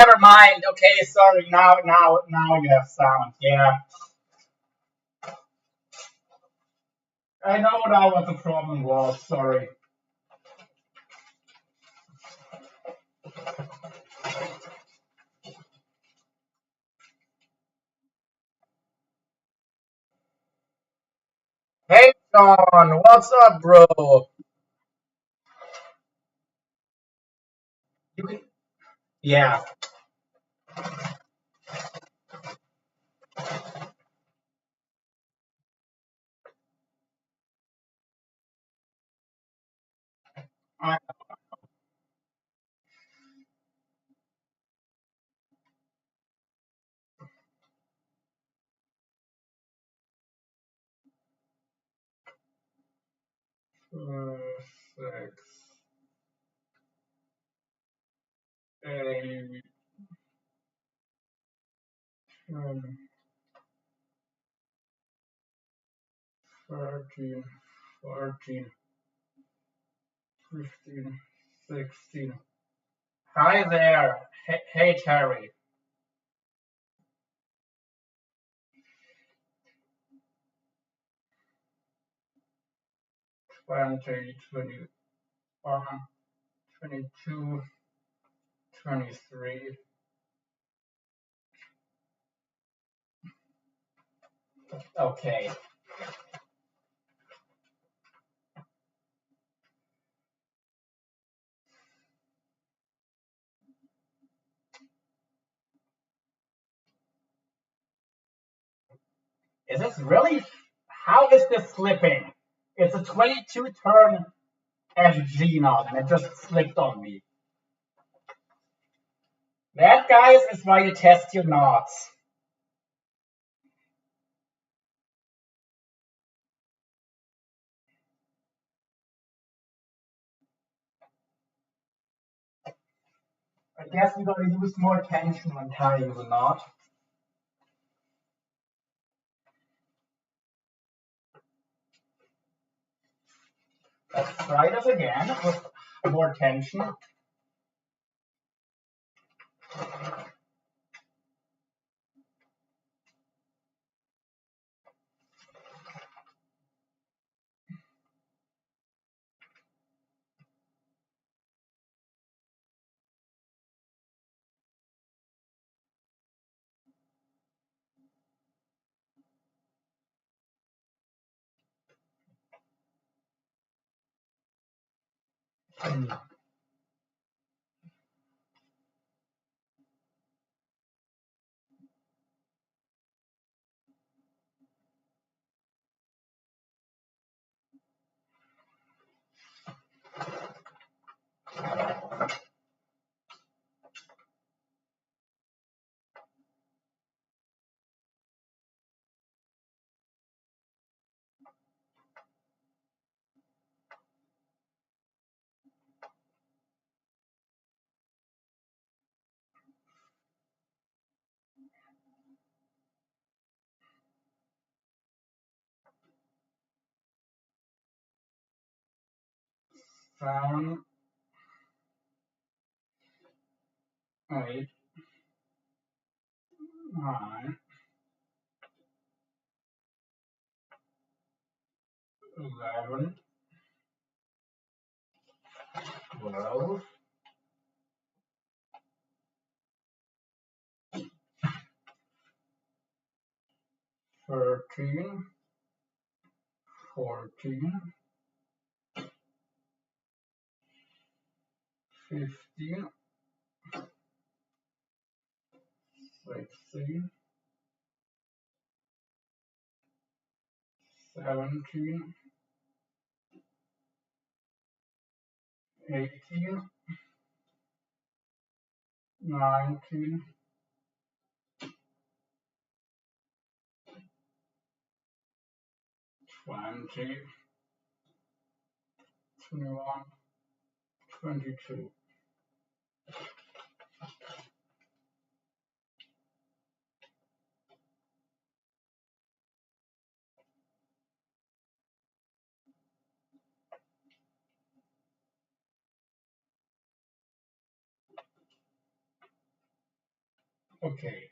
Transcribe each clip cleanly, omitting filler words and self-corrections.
never mind. Okay, sorry. Now you have sound. Yeah, I know now what the problem was. Sorry. Hey, John. What's up, bro? You can. Yeah. I, 6, 8, 10, 13, 14, 15, 16. Hi there. Hey, Terry. 20, 21, 22, 23. Okay. Is this really? How is this flipping? It's a 22 turn FG knot, and it just flipped on me. That, guys, is why you test your knots. I guess we gotta use more tension when tying the knot. Let's try this again with more tension. Seven, 8, 9, 11, 12, 13, 14, 15, 16, 17, 18, 19, 20, 21, 22. Okay.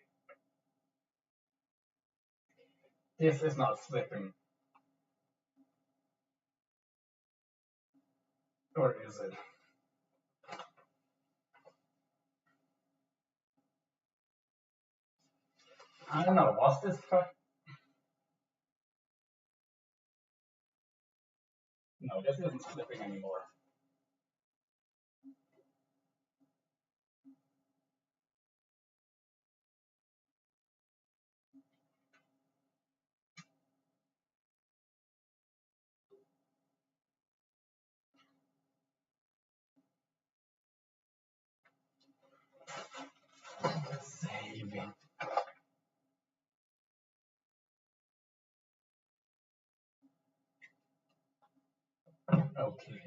This is not slipping. Or is it? I don't know. Was this No, this isn't slipping anymore. Saving. Okay.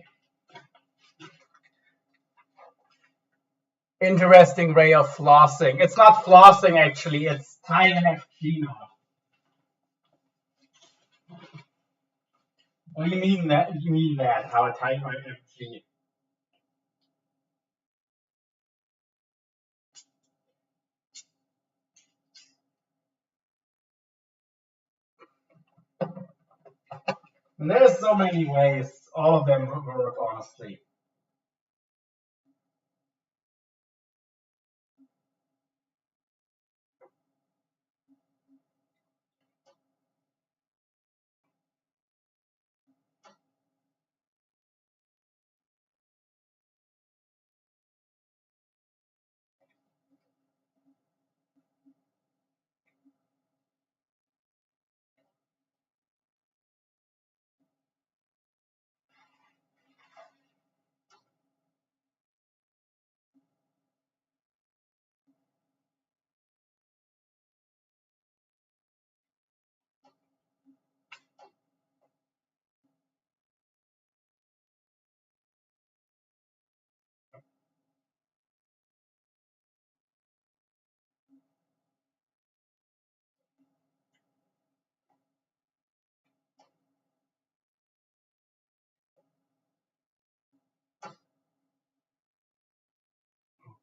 Interesting way of flossing. It's not flossing actually, it's tying an FG knot. What do you mean that? You mean that? How I tie my FG? And there's so many ways. All of them work honestly.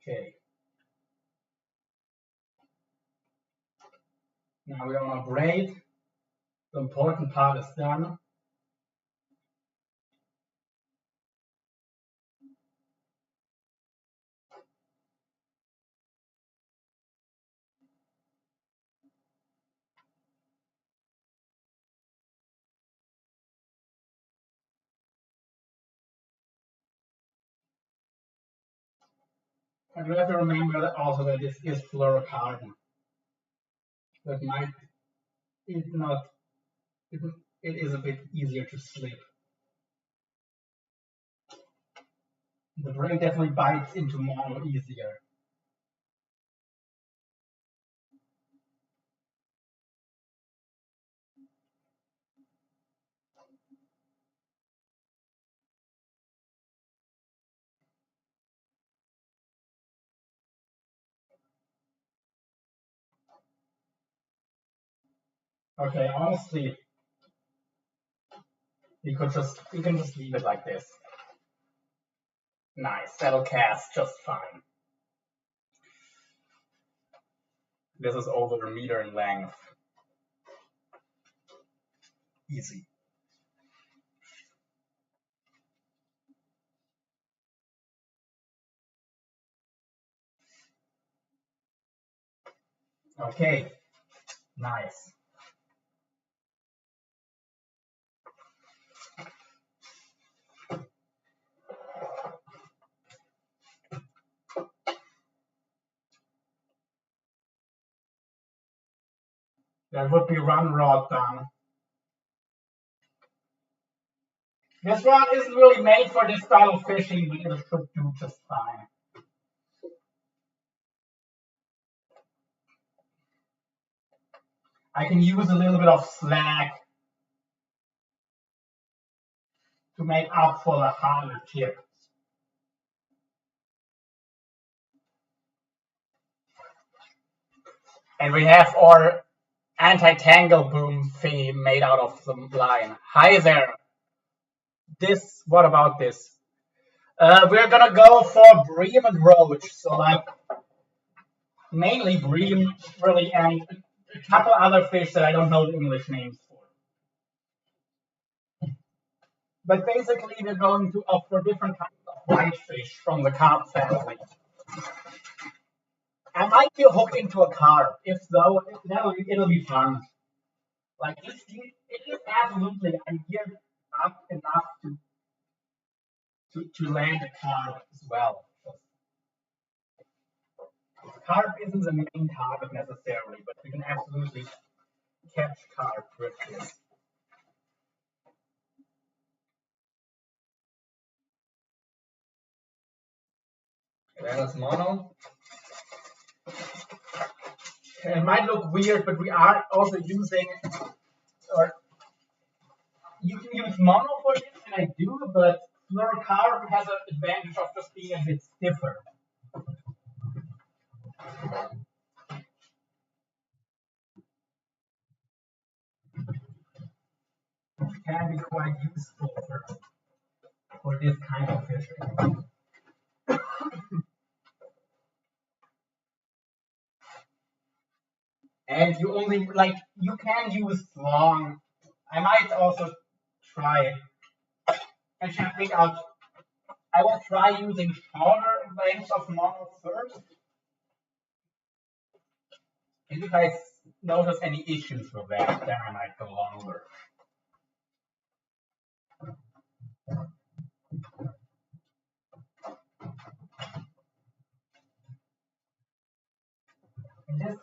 Okay. Now we're on a braid. The important part is done. And we have to remember that also that this is fluorocarbon. That might it not it, it is a bit easier to slip. The braid definitely bites into more easier. Okay, honestly, you can just leave it like this. Nice, that'll cast just fine. This is over a meter in length. Easy. Okay, nice. That would be run rod done. This rod isn't really made for this style of fishing, but it should do just fine. I can use a little bit of slack to make up for the harder tip. And we have our anti-tangle boom thingy made out of the line. Hi there. What about this? We're gonna go for Bream and Roach. So like, mainly bream, really, and a couple other fish that I don't know the English names for. But basically, we're going to offer different kinds of whitefish from the carp family. I might be hooked into a carp. If so, it'll be fun. Like it is absolutely. I'm geared up enough to land a carp as well. Carp isn't the main target necessarily, but we can absolutely catch carp with this. That is mono. It might look weird, but we are also using, or you can use mono for this, and I do, but fluorocarbon has an advantage of just being a bit stiffer. It can be quite useful for this kind of fishing. And you only, like, you can use long. I might also try, actually, I think I will try using shorter lengths of mono first. And if I notice any issues with that, then I might go longer. And this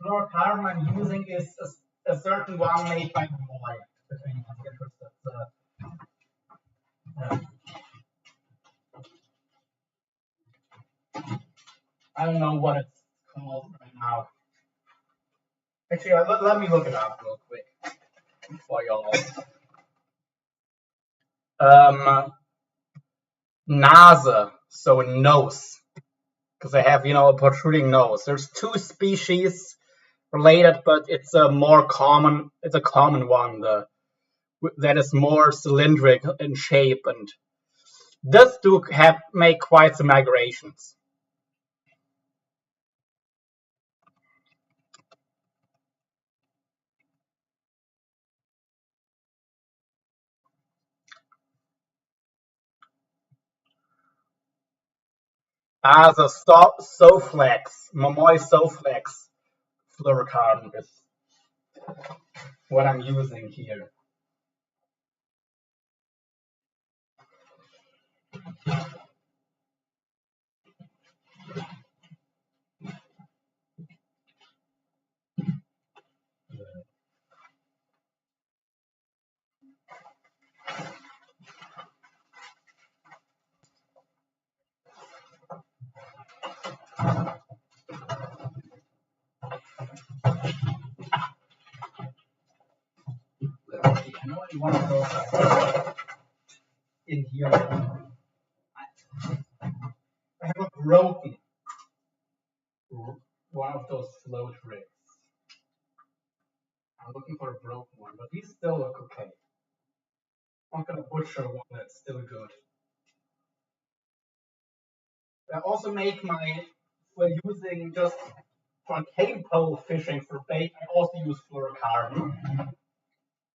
fluorocarbon I'm using is a certain one made by Roy, if anyone's interested. I don't know what it's called right now. Actually, let me look it up real quick for y'all. Nase, so nose, because I have, a protruding nose. There's two species related, but it's a more common. It's a common one. That is more cylindrical in shape, and this do make quite some migrations. As a Soflex, Momoy Soflex fluorocarbon is what I'm using here. I know one of those in here. I have a broken one of those float rigs. I'm looking for a broken one, but these still look okay. I'm gonna butcher one that's still good. I also make for using just for cable pole fishing for bait, I also use fluorocarbon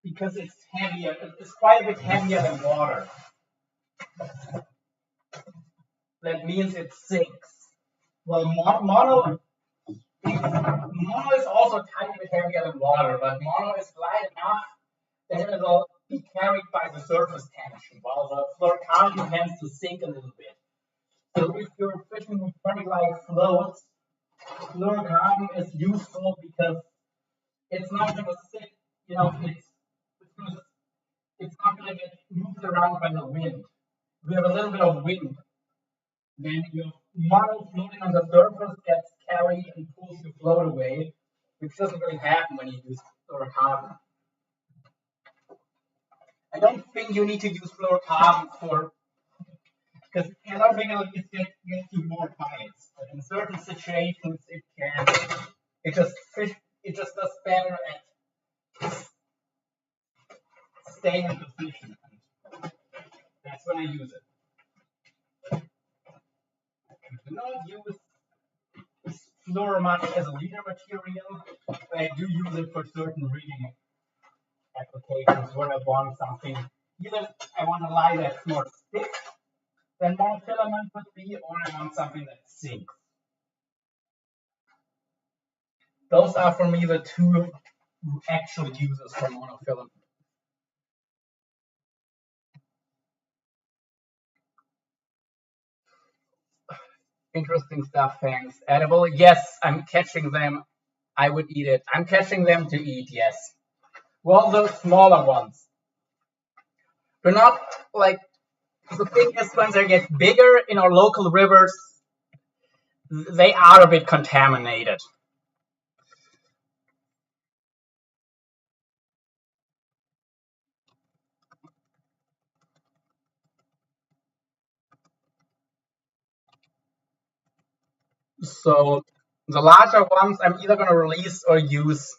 because it's heavier. It's quite a bit heavier than water. That means it sinks. Well, mono is also a tiny bit heavier than water, but mono is light enough that it will be carried by the surface tension, while the fluorocarbon tends to sink a little bit. So if you're fishing with like floats, fluorocarbon is useful because it's not going to sit, it's not going to get moved around by the wind. We have a little bit of wind. Then your model floating on the surface gets carried and pulls your float away, which doesn't really happen when you use fluorocarbon. I don't think you need to use fluorocarbon because I don't think it gets you more bites. But in certain situations, it can. It just does better at staying in position. That's when I use it. Do not use fluoromuch as a reader material. I do use it for certain reading applications where I want something. Either I want a light that's more thick than monofilament would be, or I want something that sinks. Those are for me the two actual uses for monofilament. Interesting stuff, thanks. Edible? Yes, I'm catching them. I would eat it. I'm catching them to eat, yes. Well, those smaller ones. They're not like, the thing is, when they get bigger in our local rivers, they are a bit contaminated. So the larger ones I'm either going to release or use.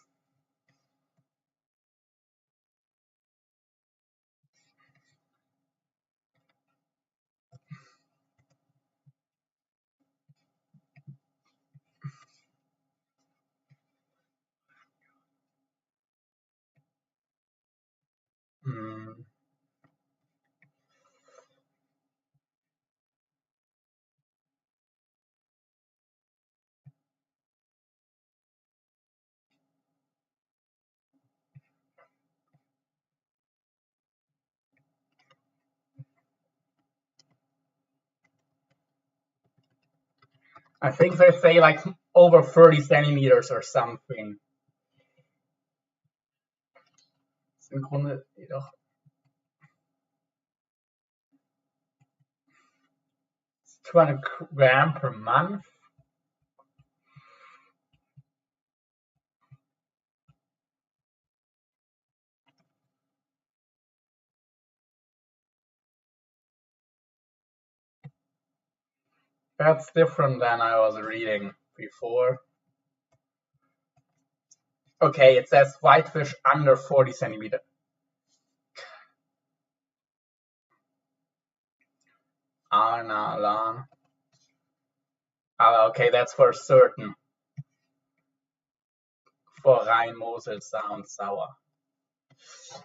Hmm. I think they say like over 30 centimeters or something. Im Grunde jedoch 200 gram per month. That's different than I was reading before. Okay, it says whitefish under 40 centimeters. Arnalan. Okay, that's for certain. For Rhein-Mosel sounds sour.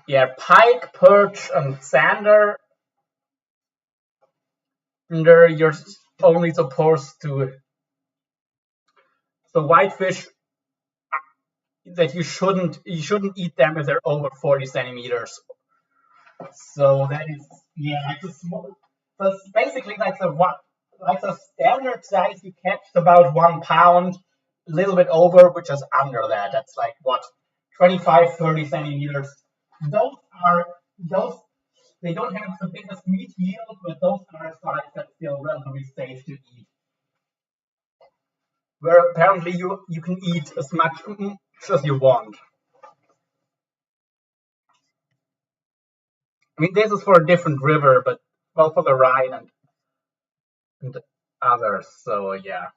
Yeah, pike, perch, and sander. You're only supposed to. So whitefish that you shouldn't eat them if they're over 40 centimeters. So that is, yeah, like a small. So basically like the standard size you catch is about 1 pound, a little bit over, which is under that. That's like what, 25, 30 centimeters. Those they don't have the biggest meat yield, but those are size that's still relatively safe to eat. Where apparently you can eat as much as you want. I mean, this is for a different river, but well, for the Rhine and others. So yeah.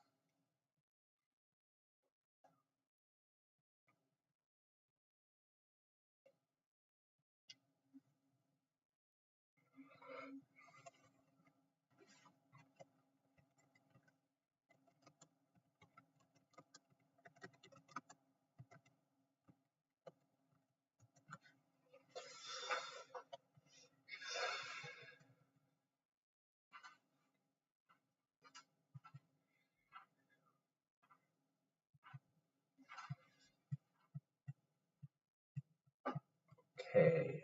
Okay.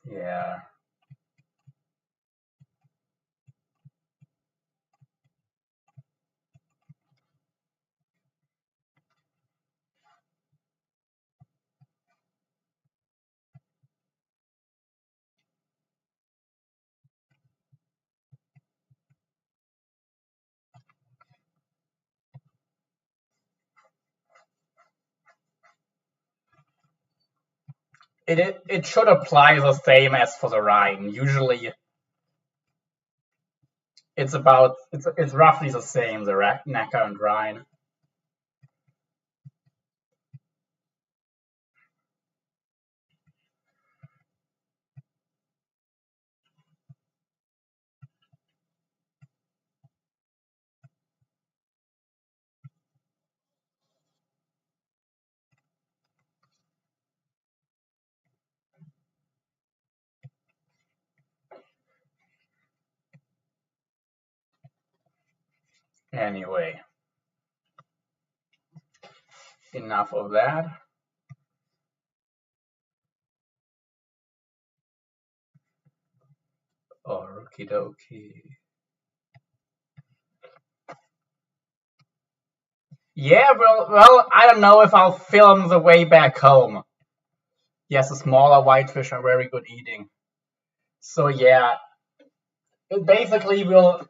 Yeah. it should apply the same as for the Rhine. Usually, it's roughly the same, the Neckar and Rhine. Anyway, enough of that. Okie dokie. Yeah, well, I don't know if I'll film the way back home. Yes, the smaller whitefish are very good eating. So yeah, it basically will.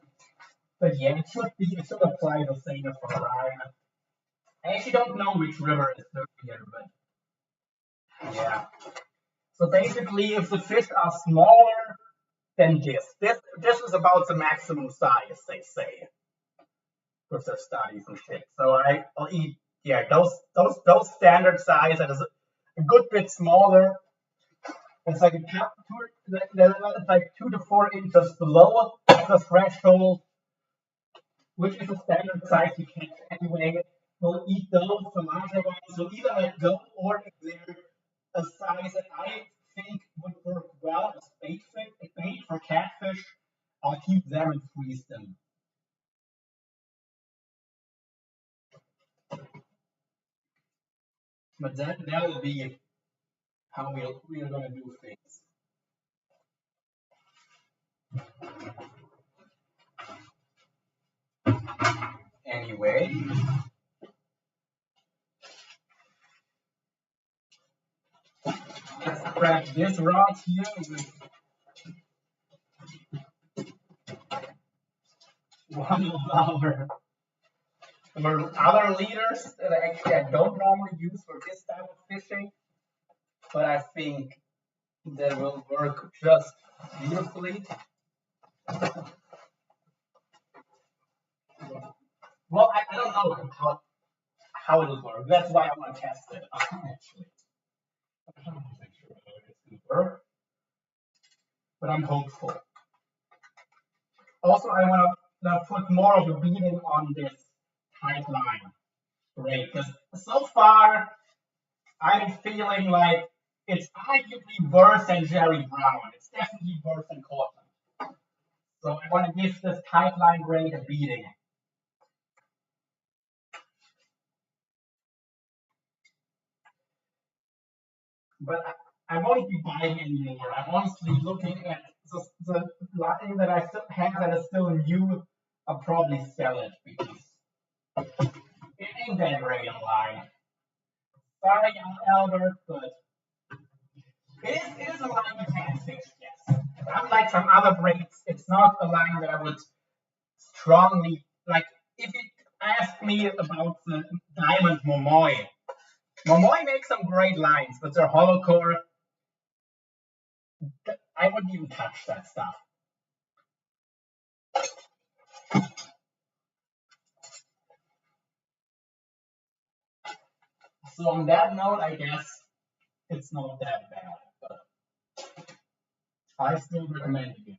But yeah, it should apply the same as for Rhine. I actually don't know which river is here, but yeah. So basically, if the fish are smaller than this is about the maximum size, they say, with their studies and shit. So I'll eat those standard size that is a good bit smaller. It's like it's like 2 to 4 inches below the threshold, which is a standard size you catch anyway. We'll eat those, the larger ones. We'll either let go, or if they're a size that I think would work well as bait for catfish, I'll keep them and freeze them. But that will be how we're gonna do things. Anyway. Let's grab this rod here with one of our other leaders that I don't normally use for this type of fishing, but I think they will work just beautifully. Well, I don't know how it'll work. That's why I want to test it, actually. I'm not sure whether it's going to work, but I'm hopeful. Also, I want to put more of a beating on this tight line. Great, because so far, I'm feeling like it's arguably worse than Jerry Brown. It's definitely worse than Cortland. So I want to give this tight line rate a beating. But I won't be buying anymore. I'm honestly looking at the line that I still have that is still new. I'll probably sell it because it ain't that great a line. Sorry, Albert, but it is a line you can fish, yes. Unlike some other breaks, it's not a line that I would strongly like. If you ask me about the Diamond Momoy makes some great lines, but their hollow core, I wouldn't even touch that stuff. So on that note, I guess it's not that bad, but I still recommend it.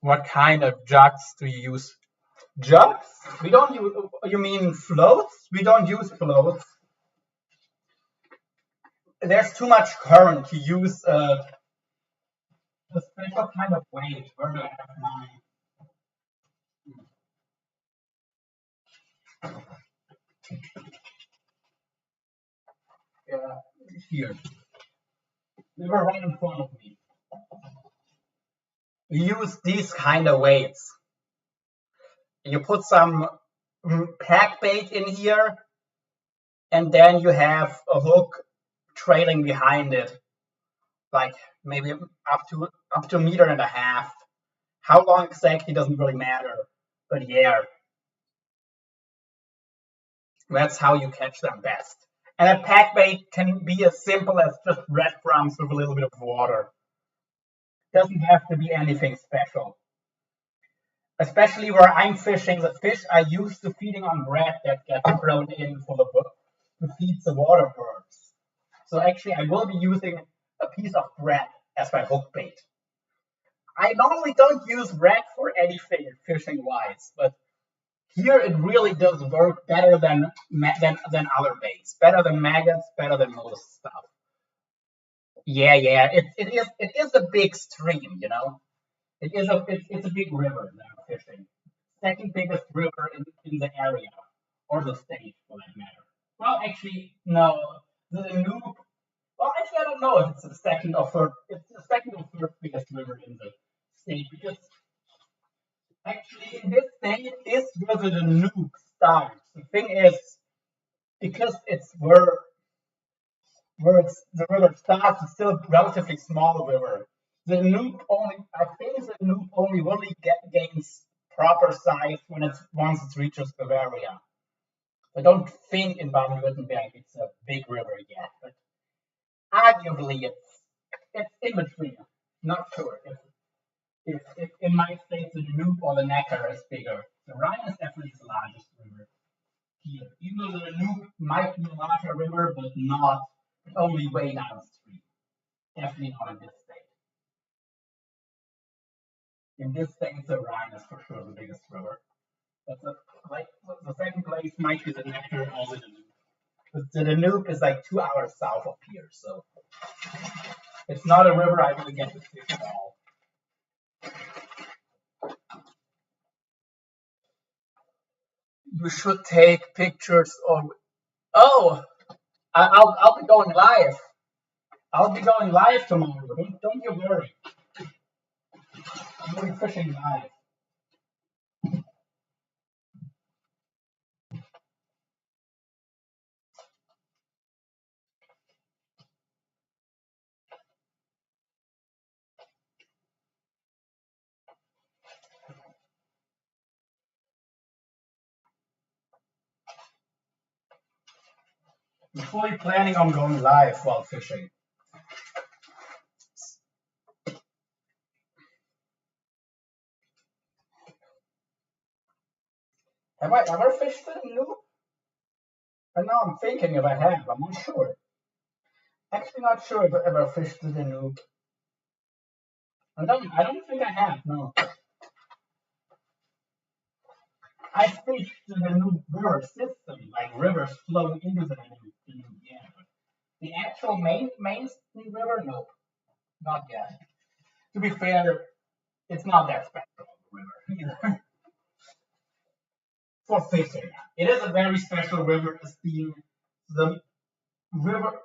What kind of jugs do you use? Jugs? We don't use. You mean floats? We don't use floats. There's too much current to use a special kind of weight. Where do I have mine? Yeah, here. They were right in front of me. You use these kind of weights. You put some pack bait in here, and then you have a hook trailing behind it, like maybe up to 1.5 meters. How long exactly doesn't really matter. But yeah, that's how you catch them best. And a pack bait can be as simple as just breadcrumbs with a little bit of water. Doesn't have to be anything special. Especially where I'm fishing, the fish are used to feeding on bread that gets thrown in for the book to feed the water birds. So actually, I will be using a piece of bread as my hook bait. I normally don't use bread for anything fishing wise, but here it really does work better than other baits, better than maggots, better than most stuff. Yeah, it is a big stream, you know. It's a big river that I'm fishing. Second biggest river in the area, or the state for that matter. Well, actually, no. The Danube. Well, actually, I don't know if it's the second or third. It's the second or third biggest river in the state because actually in this state is where the Danube starts. The thing is, because it's where the river starts, it's still a relatively small river. The Danube only, I think the Danube only really gains proper size when once it reaches Bavaria. I don't think in Baden-Württemberg it's a big river yet, but arguably it's in between. Not sure if in my state the Danube or the Neckar is bigger. The Rhine is definitely the largest river here. Even though the Danube might be a larger river, but not only way downstream. Definitely not in this state. In this state, the Rhine is for sure the biggest river. But the second place might be the Neckar or the Danube. But the Danube is like 2 hours south of here, so it's not a river I really get to fish at all. You should take pictures of. Oh, I'll be going live. I'll be going live tomorrow. Don't you worry. I'll be fishing live. I'm fully planning on going live while fishing. Have I ever fished the Danube? And now I'm thinking if I have. I'm not sure. Actually, not sure if I ever fished the Danube. I don't think I have. No. I fished the Danube river system, like rivers flowing into the Danube. Yeah, but the actual main river, no, not yet. To be fair, it's not that special of a river either. For fishing. It is a very special river as being the river,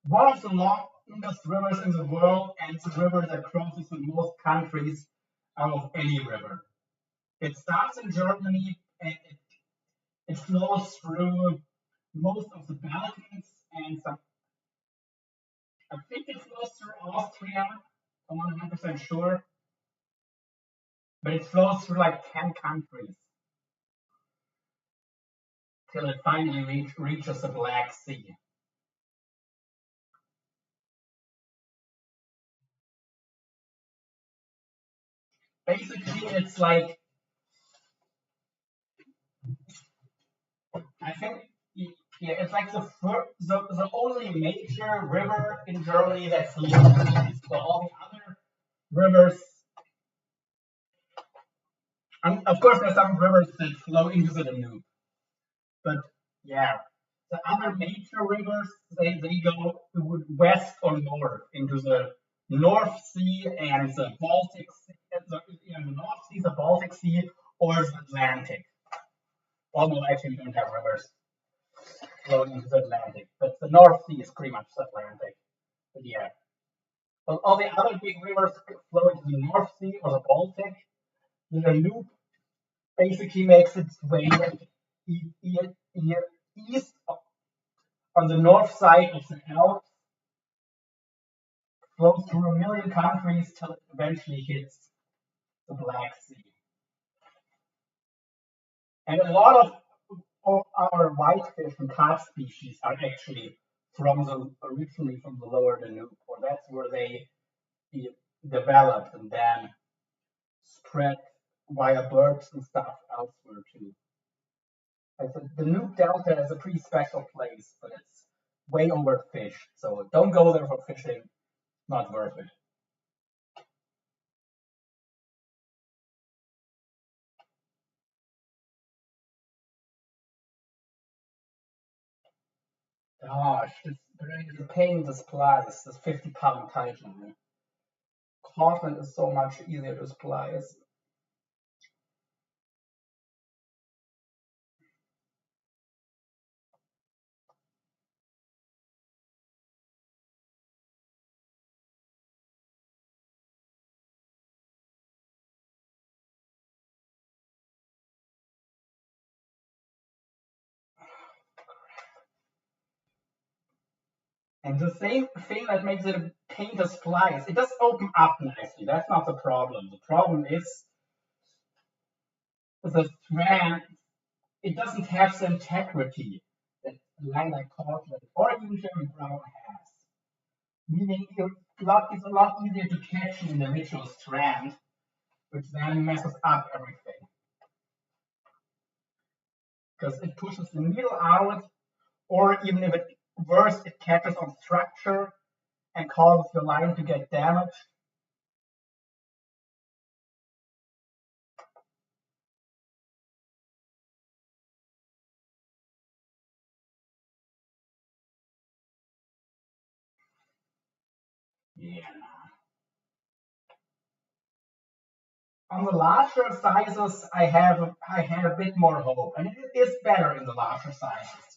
one of the longest rivers in the world, and the river that crosses the most countries out of any river. It starts in Germany and it flows through most of the Balkans and some. I think it flows through Austria. I'm not 100% sure, but it flows through like 10 countries till it finally reaches the Black Sea. Basically, it's like I think yeah, it's like the only major river in Germany that flows east. So all the other rivers, and of course, there's some rivers that flow into the Danube, but yeah, the other major rivers they go west or north into the North Sea and the Baltic Sea, the North Sea, the Baltic Sea, or the Atlantic. Although actually we don't have rivers flowing into the Atlantic, but the North Sea is pretty much the Atlantic. But yeah, but all the other big rivers flow into the North Sea or the Baltic. The Danube basically makes its way east on the north side of the Alps, flows through a million countries till it eventually hits the Black Sea. And a lot of our whitefish and carp species are actually originally from the lower Danube, or that's where they developed and then spread via birds and stuff elsewhere too. Like the Danube Delta is a pretty special place, but it's way overfished, so don't go there for fishing. Not worth it. Gosh, the pain to splice, this 50-pound Titan. Cotton is so much easier to splice. And the same thing that makes it a pain to splice, it does open up nicely. That's not the problem. The problem is the strand. It doesn't have the integrity that a line like Cortland or even Jerry Brown has. Meaning it's a lot easier to catch an individual strand, which then messes up everything. Because it pushes the needle out, or even if worse, it catches on structure and causes your line to get damaged. Yeah. On the larger sizes, I have a bit more hope, and it is better in the larger sizes.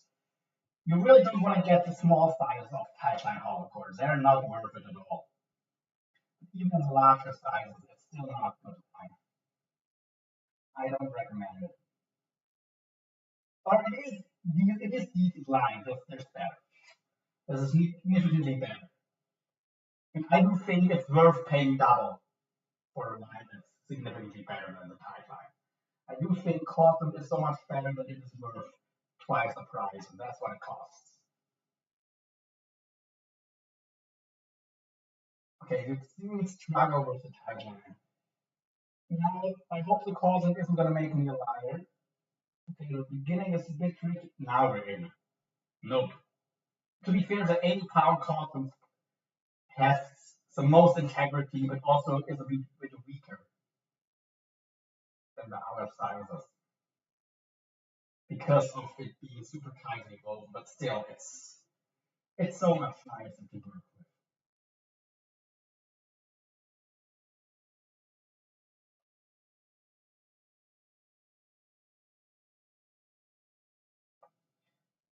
You really don't want to get the small sizes of pipeline holocords. They're not worth it at all. Even the larger sizes, it's still not good. I don't recommend it. Or it is decent line, there's better. This is significantly better. And I do think it's worth paying double for a line that's significantly better than the pipeline. I do think cotton is so much better that it is worth twice the price, and that's what it costs. Okay, you see me struggle with the pipeline. Now, I hope the cotton isn't going to make me a liar. Okay, the beginning is a bit tricky. Now we're in. Nope. To be fair, the 80-pound cotton has the most integrity, but also is a bit weaker than the other sizes because of it being super tightly woven. But still, it's so much nicer to work with.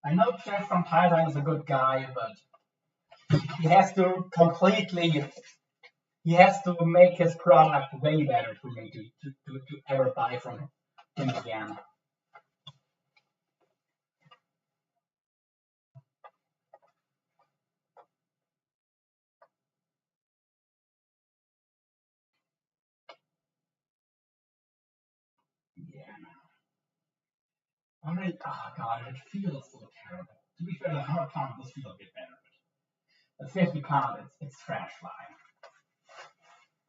I know Jeff from Thailand is a good guy, but he has to make his product way better for me to ever buy from him again. Yeah. I mean, oh god, it feels so terrible. To be fair, the 100-pound does feel a bit better, but the 50-pound, it's trash line.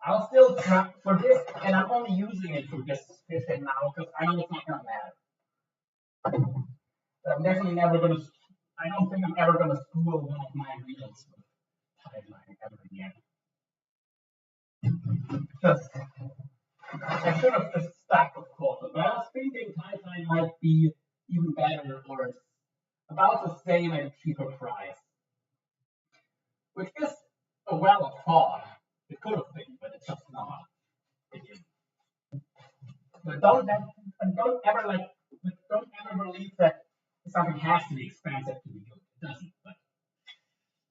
I'll still try for this, and I'm only using it for this fishing now because I know it's not gonna matter. But I'm definitely never gonna. I don't think I'm ever gonna spool one of my reels with pipeline ever again. Just, I should have just stuck with quarter, but I was thinking pipeline might be even better or about the same at a cheaper price, which is a well thought. It could have been, but it's just not. It isn't. But don't ever believe that something has to be expensive to be good. It doesn't. But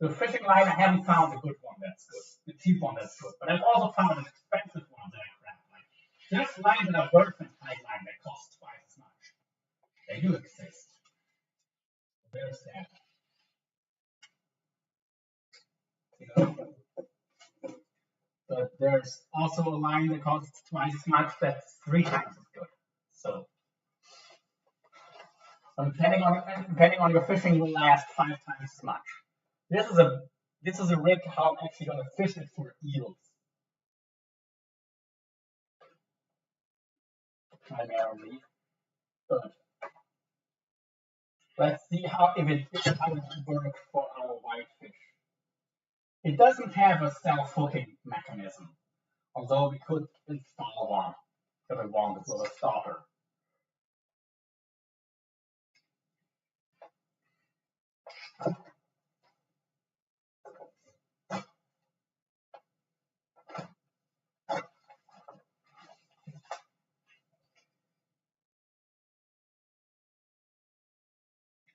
the fishing line, I haven't found a good one that's good, the cheap one that's good. But I've also found an expensive one that I crap. Like there's lines that are worse than tight line that cost twice as much. They do exist. There's that. You know, But there's also a line that costs twice as much that's 3 times as good. So depending on your fishing, will last 5 times as much. This is a rig how I'm actually gonna fish it for eels. Primarily. But let's see how it works for our whitefish. It doesn't have a self-hooking mechanism, although we could install one if we wanted with a stopper.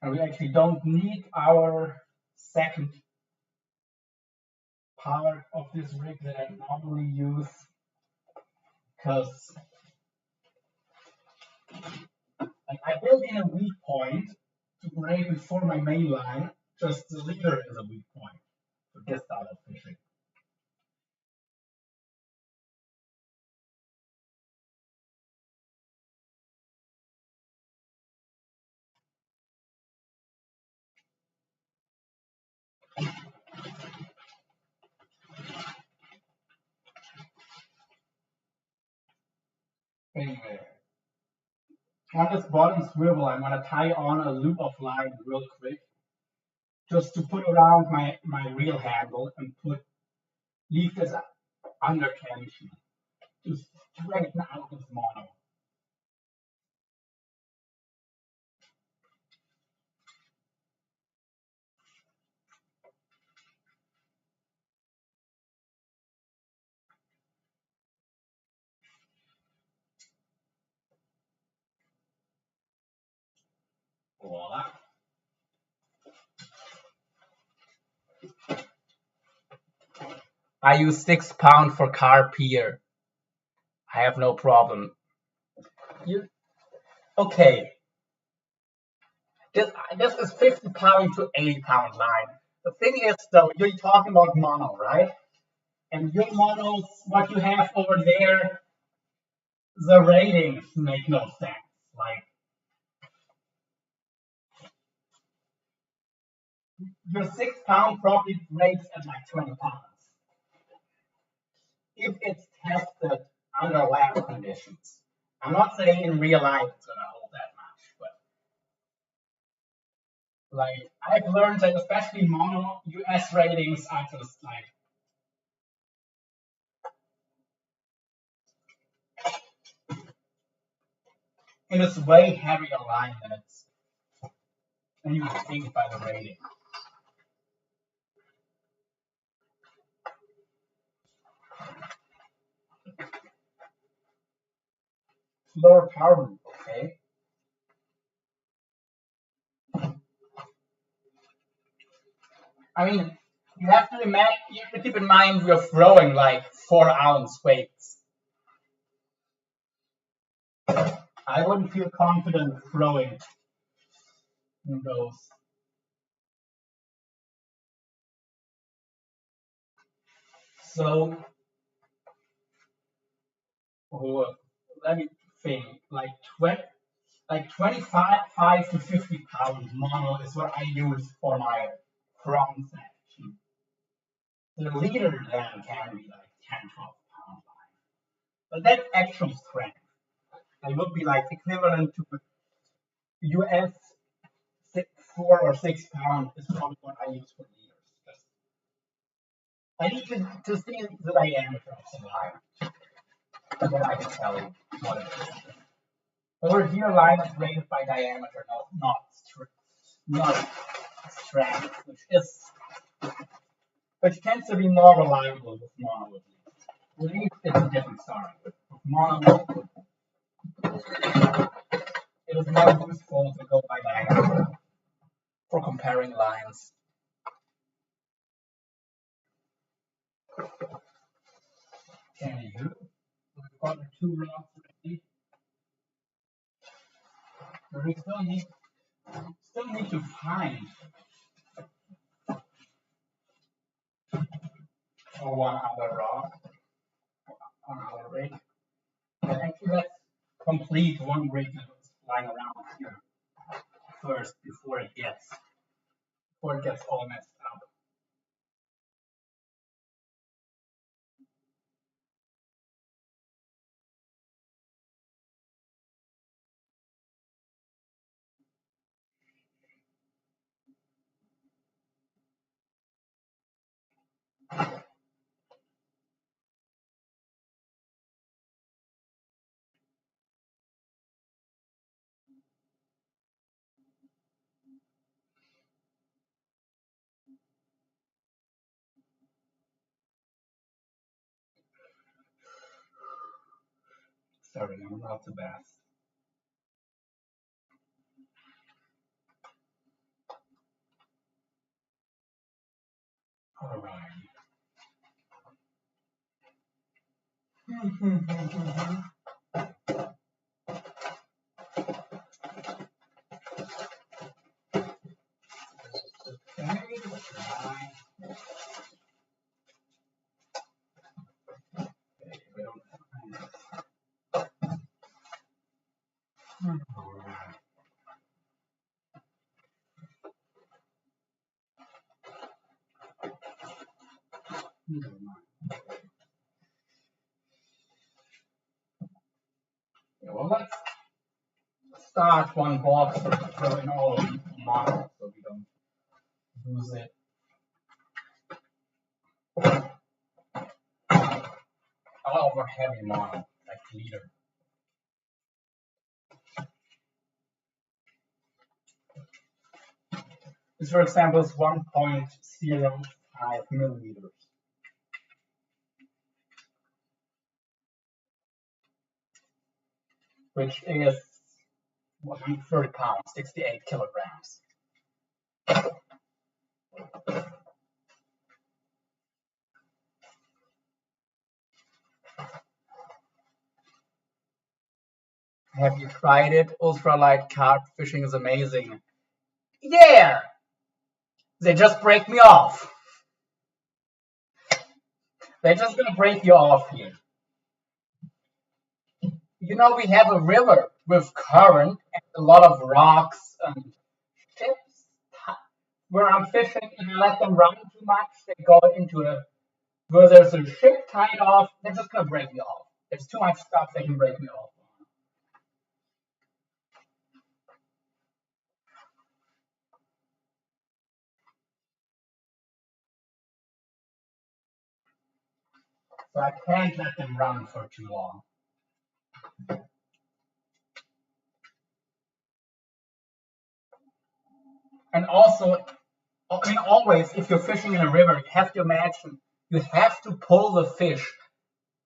And we actually don't need our second part of this rig that I normally use, because I built in a weak point to break before my main line. Just the leader is a weak point for this style of fishing. Anyway, on this bottom swivel, I'm gonna tie on a loop of line real quick, just to put around my reel handle and leave this under tension to straighten out this mono. Voila. I use 6 pound for carp here. I have no problem. Okay. This is 50 pound to 80 pound line. The thing is, though, you're talking about mono, right? And your monos, what you have over there, the ratings make no sense. Like, your 6 pound probably rates at like 20 pounds. If it's tested under lab conditions. I'm not saying in real life it's gonna hold that much, but like I've learned that especially mono US ratings are just like it is way heavier line than you would think by the rating. Lower carbon, okay. I mean, you have to keep in mind you're throwing like 4-ounce weights. I wouldn't feel confident throwing those. So, let me think. Like 25 to 50 pound mono is what I use for my front section. The leader then can be like 10, 12 pound line. But that's actual strength. It would be like equivalent to US 4 or 6 pound is probably what I use for leaders. I need to see the diameter of the line. And then I can tell you what it is. Over here, line is rated by diameter, not strength, which tends to be more reliable with mono. With leaf, it's a different story. With mono, it is more useful to go by diameter for comparing lines. Anywho, we've got the 2 rods ready. But we still need to find one other rod. complete one rig that is flying around here first before it gets all messed up. Sorry, I'm not the best. All right. Well, let's start one box with throwing all models so we don't lose it. All over heavy model, like leader. This, for example, is 1.05 millimeters. Which is 130 pounds, 68 kilograms. Have you tried it? Ultralight carp fishing is amazing. Yeah! They just break me off. They're just gonna break you off here. You know, we have a river with current and a lot of rocks and ships. Where I'm fishing, if you let them run too much, they go into where there's a ship tied off, they're just gonna break me off. There's too much stuff, they can break me off. So I can't let them run for too long. And also, I mean, always, if you're fishing in a river, you have to imagine, you have to pull the fish.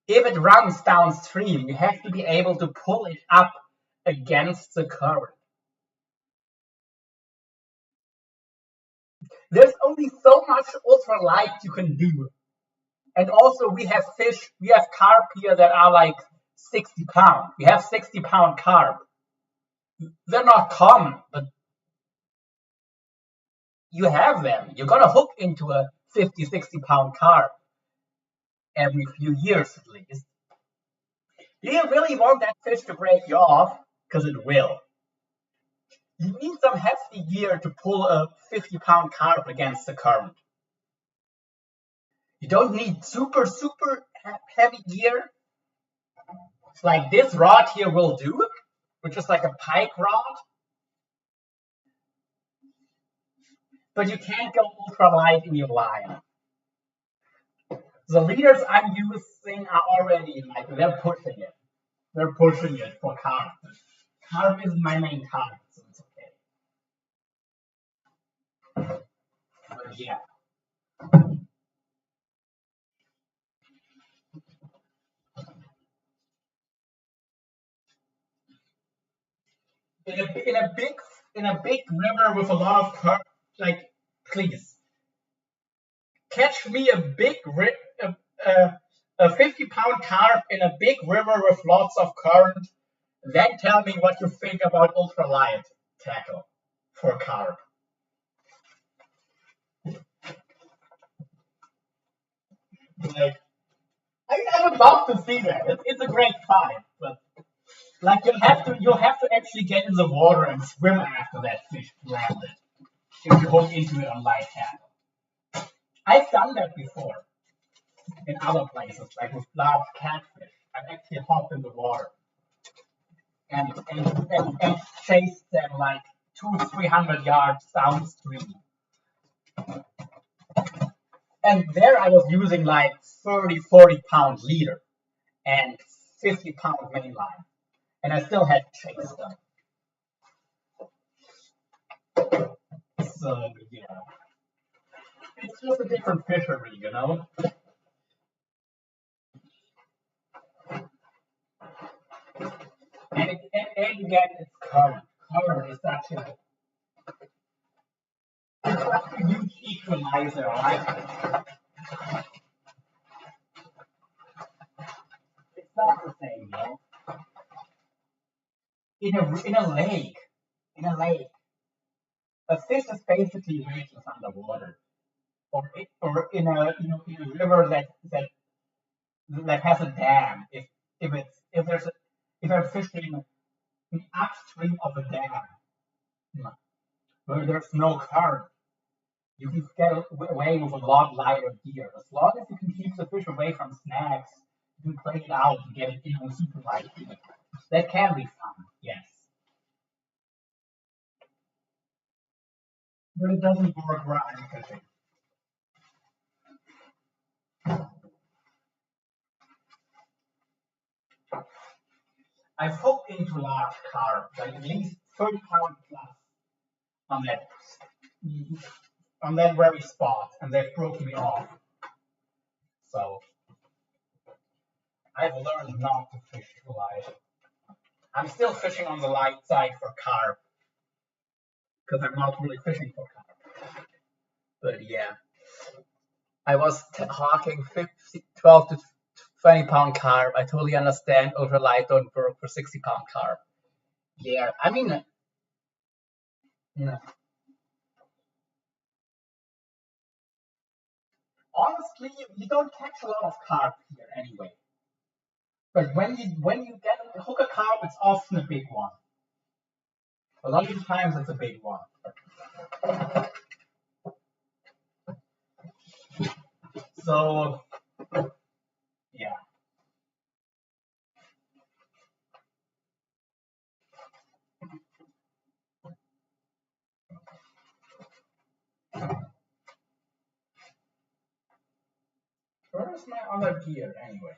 If it runs downstream, you have to be able to pull it up against the current. There's only so much ultralight you can do. And also, we have carp here that are like 60 pounds. We have 60-pound carp. They're not common, but you have them. You're going to hook into a 50, 60-pound carp every few years at least. Do you really want that fish to break you off? Because it will. You need some hefty gear to pull a 50-pound carp against the current. You don't need super, super heavy gear. It's like this rod here will do, which is like a pike rod. But you can't go ultralight in your line. The leaders I'm using are already like, they're pushing it. They're pushing it for carp. Carp is my main target, so it's okay. But yeah. In a big river with a lot of current, like, please catch me a 50-pound carp in a big river with lots of current. Then tell me what you think about ultralight tackle for carp. Like, I'm about to see that. It's a great find, but Like you'll have to actually get in the water and swim after that fish landed if you hook into it on light tackle. I've done that before in other places, like with large catfish. I've actually hopped in the water and chased them like 200-300 yards downstream. And there I was using like 30-40 pound leader and 50-pound mainline, and I still had to chase them. So yeah, it's just a different fishery, you know. And again, it's current. Current is it's such a huge equalizer, right? It's not the same, though. In a lake, a fish is basically weightless underwater, or in a river that has a dam. If I'm fishing upstream of a dam where there's no current, you can get away with a lot lighter gear. As long as you can keep the fish away from snags, you can play it out and get it in a super light gear. That can be fun, yes. But it doesn't work where I'm fishing. I've hooked into large carp, like at least 30 pound plus on that very spot, and they've broken me off. So I've learned not to fish light. I'm still fishing on the light side for carp because I'm not really fishing for carp. But yeah, I was hawking 12 to 20 pound carp. I totally understand ultralight don't work for 60-pound carp. Yeah, I mean, yeah. Honestly, you don't catch a lot of carp here anyway. But when you get hook a carp, it's often a big one. A lot of times it's a big one. So yeah. Where's my other gear anyway?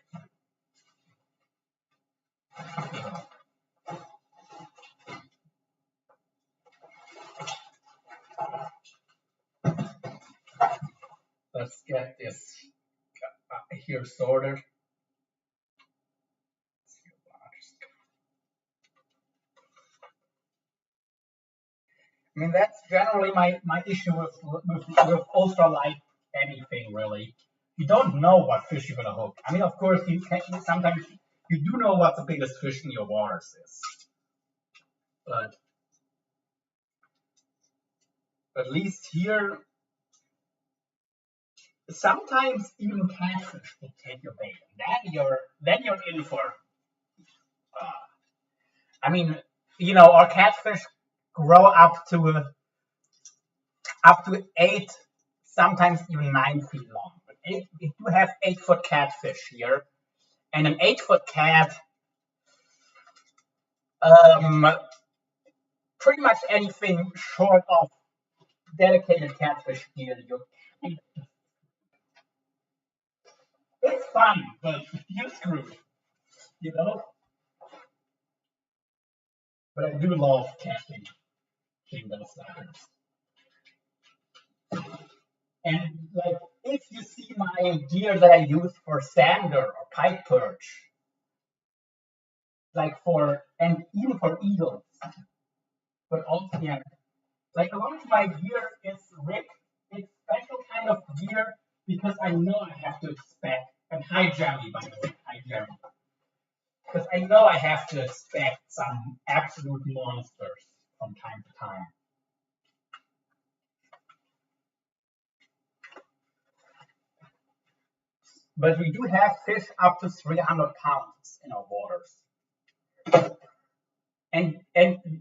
Let's get this here sorted. I mean, that's generally my issue with ultralight anything really. You don't know what fish you're gonna hook. I mean, of course, sometimes you do know what the biggest fish in your waters is, but at least here, sometimes even catfish will take your bait, and then you're in for. Uh, I mean, our catfish grow up to 8, sometimes even 9 feet long. But we do have 8-foot catfish here, and an 8-foot cat, um, pretty much anything short of dedicated catfish gear, it's fun, but you're screwed, you know. But I do love catching those suckers. And like, if you see my gear that I use for sander or pike perch, like and even for eagles, but also yeah, like a lot of my gear is rigged. It's special kind of gear because I know I have to expect, and hi Jeremy, by the way, hi Jeremy, because I know I have to expect some absolute monsters from time to time. But we do have fish up to 300 pounds in our waters. And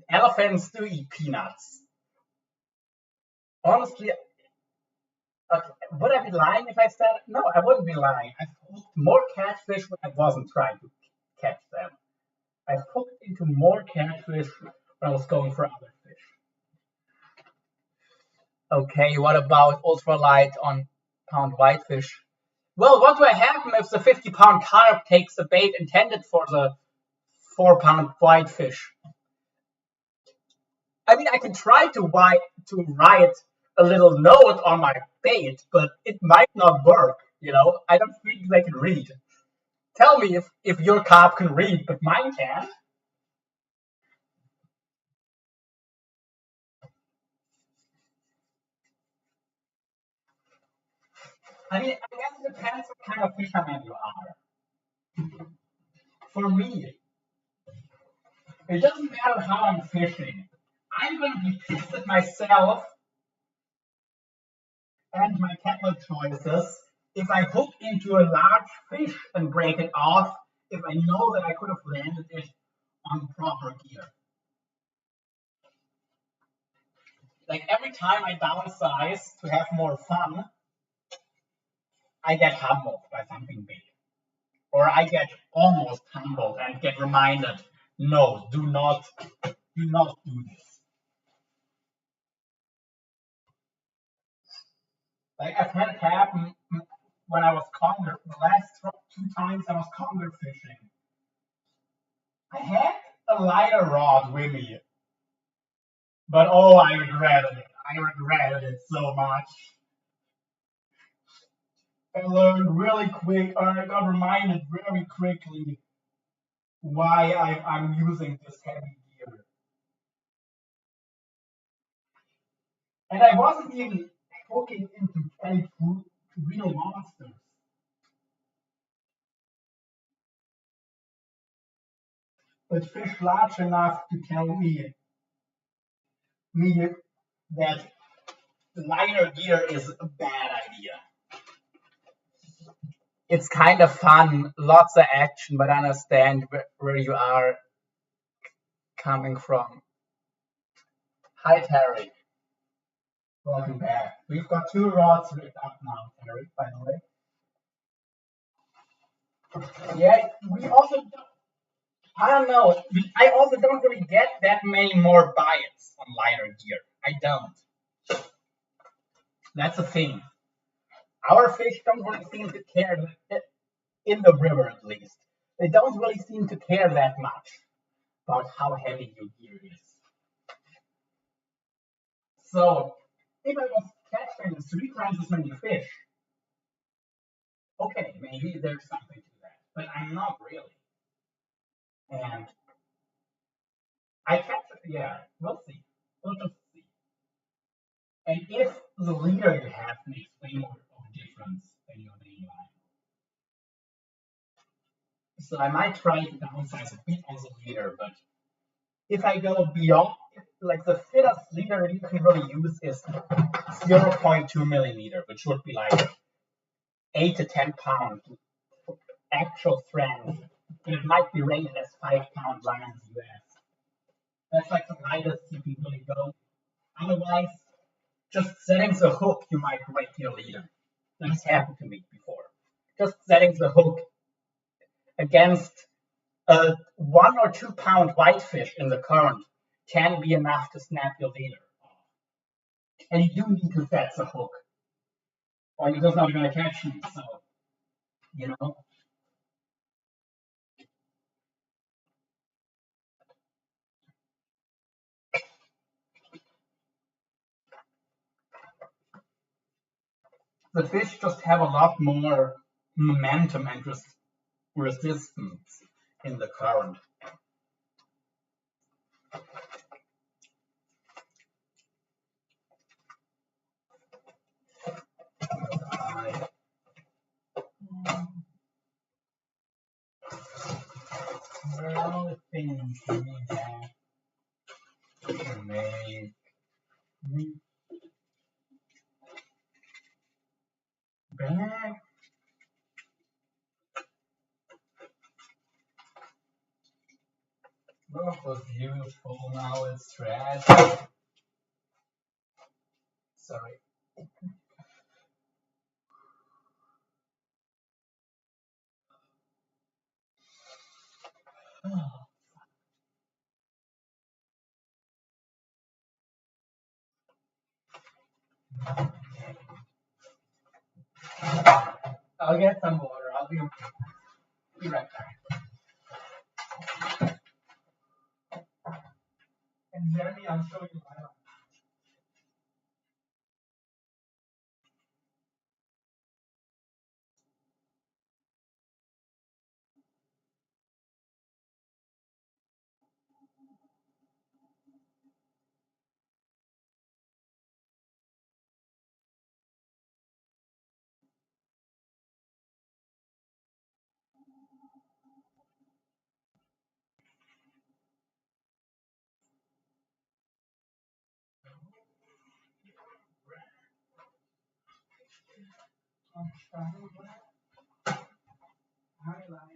elephants do eat peanuts. Honestly, would I be lying if I said no? I wouldn't be lying. I've hooked more catfish when I wasn't trying to catch them. I've hooked into more catfish when I was going for other fish. Okay, what about ultralight on pound whitefish? Well, what will happen if the 50-pound carp takes the bait intended for the 4-pound whitefish? I mean, I can try to write a little note on my bait, but it might not work. I don't think they can read. Tell me if your carp can read, but mine can't. I mean, I guess it depends what kind of fisherman you are. For me, it doesn't matter how I'm fishing. I'm going to be pissed at myself and my tackle choices if I hook into a large fish and break it off, if I know that I could have landed it on proper gear. Like every time I downsize to have more fun, I get humbled by something big. Or I get almost humbled and get reminded, no, do not do this. Like I've had it happen when I was conger. The last 2 times I was conger fishing, I had a lighter rod with me, but oh, I regretted it. I regretted it so much. I learned really quick, or I got reminded very quickly why I'm using this heavy gear. And I wasn't even hooking into any real monsters. But fish large enough to tell me that lighter gear is a bad idea. It's kind of fun, lots of action, but I understand where you are coming from. Hi, Terry. Welcome back. We've got 2 rods rigged up now, Terry, by the way. Yeah, we also I don't know. I also don't really get that many more bites on lighter gear. I don't. That's the thing. Our fish don't really seem to care, in the river at least. They don't really seem to care that much about how heavy your gear is. So, if I was catching 3 times as many fish, okay, maybe there's something to that. But I'm not really. And I catch it, yeah, we'll see. We'll just see. And if the leader you have makes way more of a difference than your main line. So I might try to downsize a bit on the leader, but if I go beyond, like the fittest leader you can really use is 0.2 millimeter, which would be like 8 to 10 pounds actual strength. And it might be rated as 5-pound lines US. That's like the lightest you can really go. Otherwise, just setting the hook, you might break your leader. That's happened to me before. Just setting the hook against a 1 or 2 pound whitefish in the current can be enough to snap your leader off. And you do need to set the hook, or you're just not going to catch him. So, you know. The fish just have a lot more momentum and resistance in the current. Well, things we have to make me back. was beautiful, now it's trash. Sorry. I'll get some water. I'll be right back. And Jeremy, I'll show you my Hi, Lina.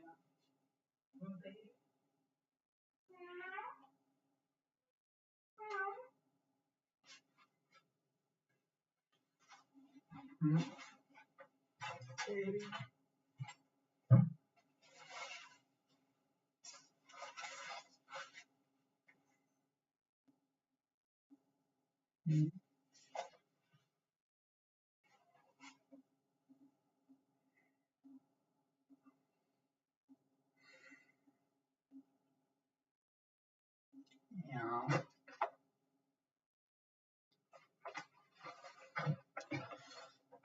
Yeah.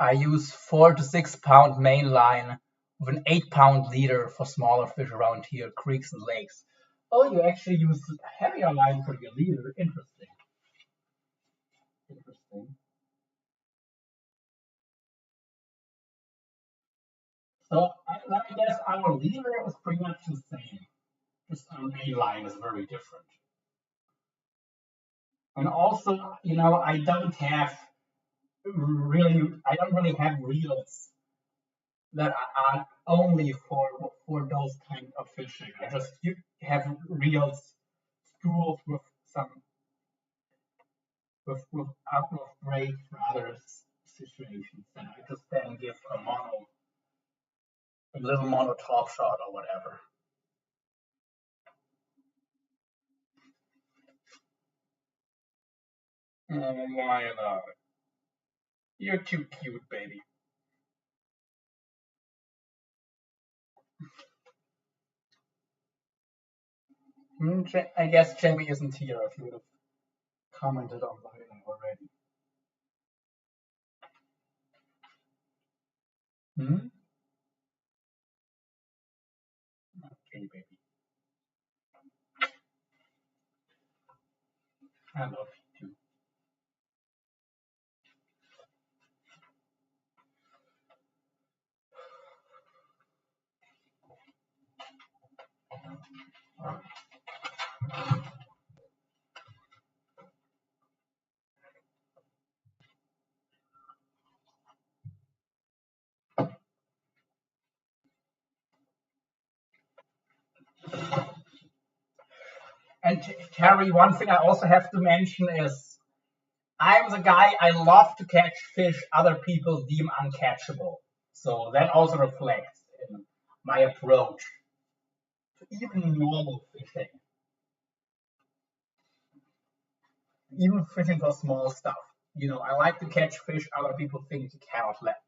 I use 4 to 6 pound main line with an 8-pound leader for smaller fish around here, creeks and lakes. Oh, you actually use heavier line for your leader. Interesting. Interesting. So I guess our leader is pretty much the same. Just our main line is very different. And also, I don't really have reels that are only for those kind of fishing. I just have reels spools with some with out of break for other situations, and I just then give a little mono top shot or whatever. Oh, Lila, you're too cute, baby. I guess Jamie isn't here. If you would have commented on Lila already. Hmm? Okay, baby. I love you too. And Terry, one thing I also have to mention is I'm the guy, I love to catch fish other people deem uncatchable. So that also reflects in my approach to even normal fishing, even fishing for small stuff. I like to catch fish other people think you cannot land.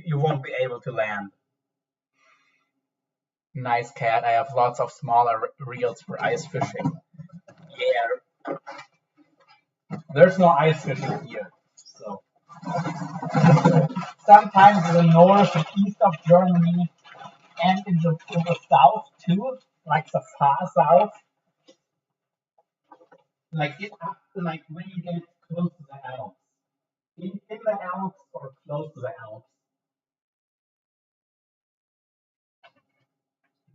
You won't be able to land. Nice cat. I have lots of smaller reels for ice fishing. Yeah, there's no ice fishing here. So sometimes in the north and east of Germany and in the south too, like the far south, like when you get close to the Alps. In the Alps or close to the Alps,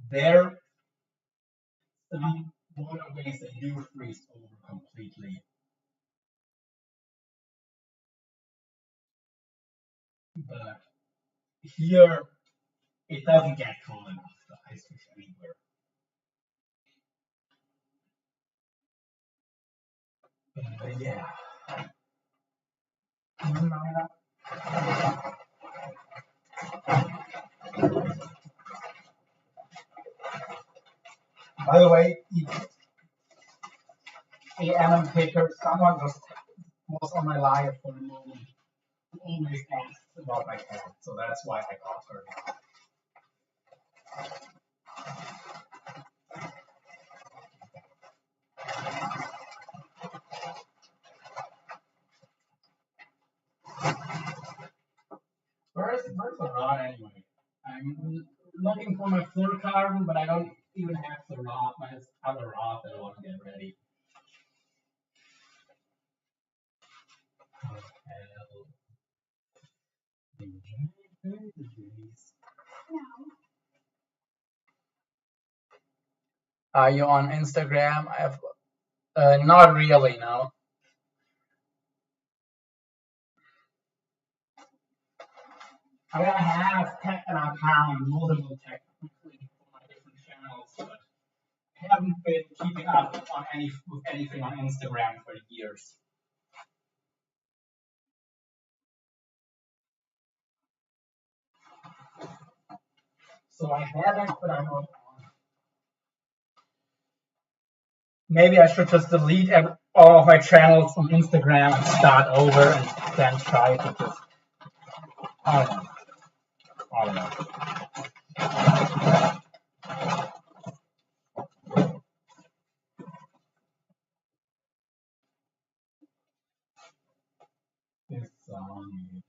there some waterways that do freeze over completely. But here it doesn't get cold enough to ice fish anywhere. Yeah. By the way, AM Picker, someone was on my live for a moment. Who always asks about my cat, so that's why I called her. Where's the rod anyway? I'm looking for my fluorocarbon, but I don't even have the rod, my other rod that I want to get ready. Are you on Instagram? I have not really, no. I'm gonna have an account, multiple technically for my different channels, but I haven't been keeping up on with anything on Instagram for years. So I haven't, but I'm not on. Maybe I should just delete all of my channels on Instagram and start over and then try to just. I don't know. I don't know. This song.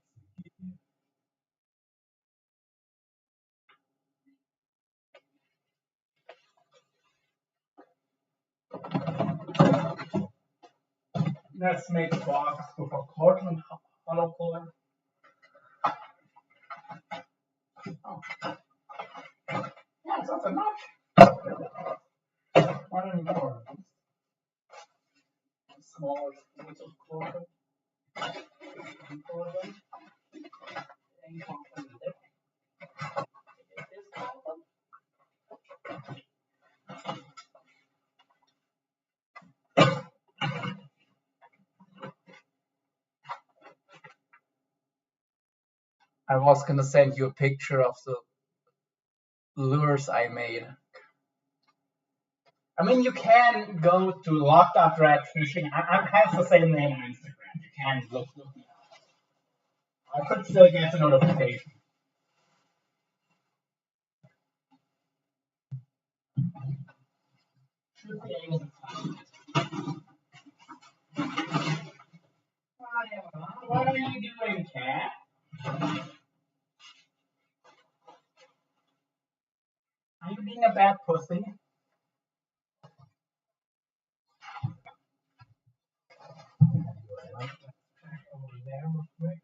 Let's make a box with a Cortland hollow core. Oh. Yeah, it's not that much. Not anymore. Smaller spools of Cortland. I was gonna send you a picture of the lures I made. I mean, you can go to Locked Up Red Fishing. I have the same name on Instagram. You can look me up. I could still get a notification. Should be able to find it. What are you doing, cat? Are you being a bad pussy? Over there real quick.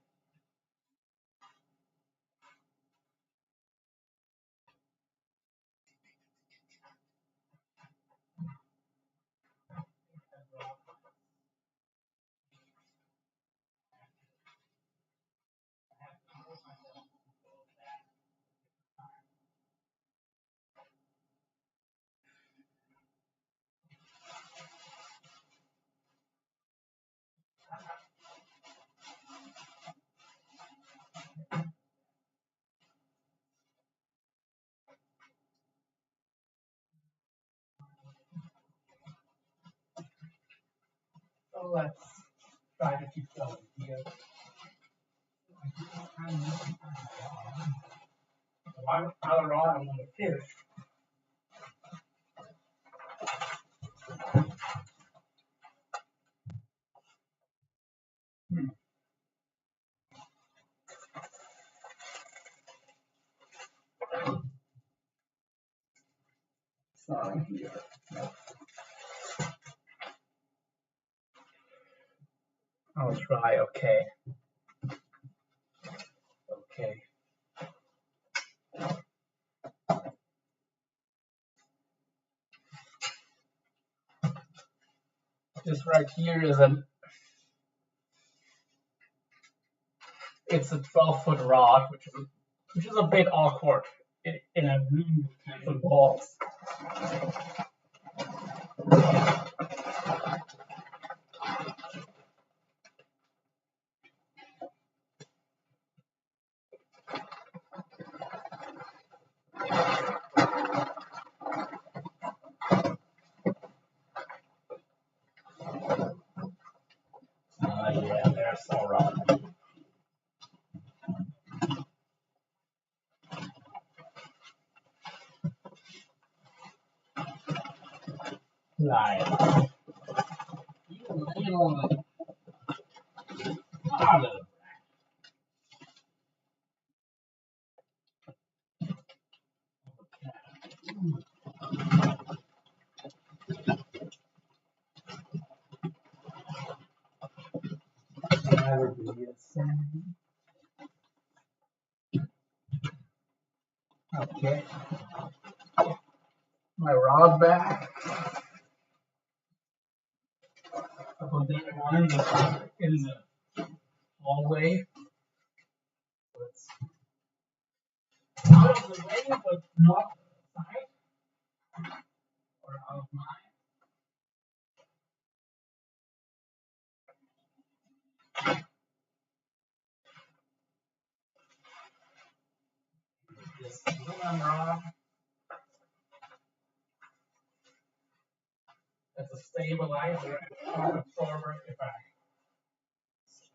So let's try to keep going here. One other rod on the fish. Sorry here. I'll try. Okay. Okay. This right here is it's a 12-foot rod, which is a bit awkward in a room with 10-foot walls. they're so wrong. Like, you know, never be the same. Okay. My rod back. I put that one in the hallway. So it's out of the way, but not side or out of mine. This aluminum rod. That's a stabilizer and shock absorber if I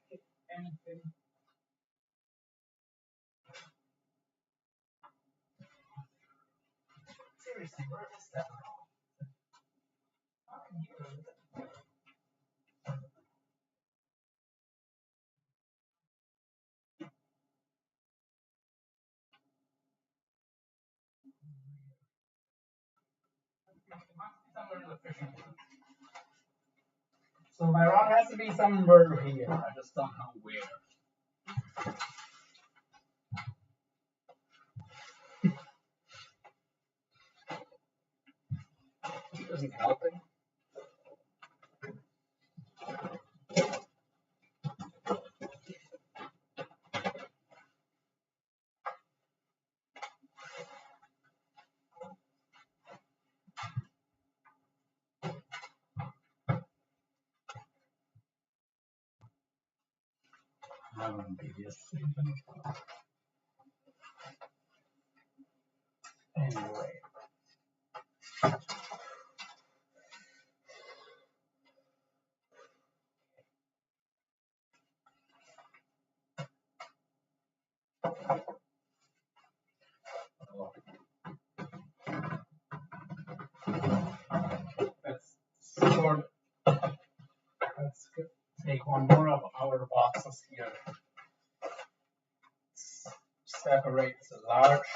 hit anything. Seriously, where is that rod? How can you do that? Somewhere in the fishing boat. So my rod has to be somewhere here. I just don't know where. It isn't helping. I wouldn't be this thing. Anyway. Let's take one more of our boxes here. Separate the large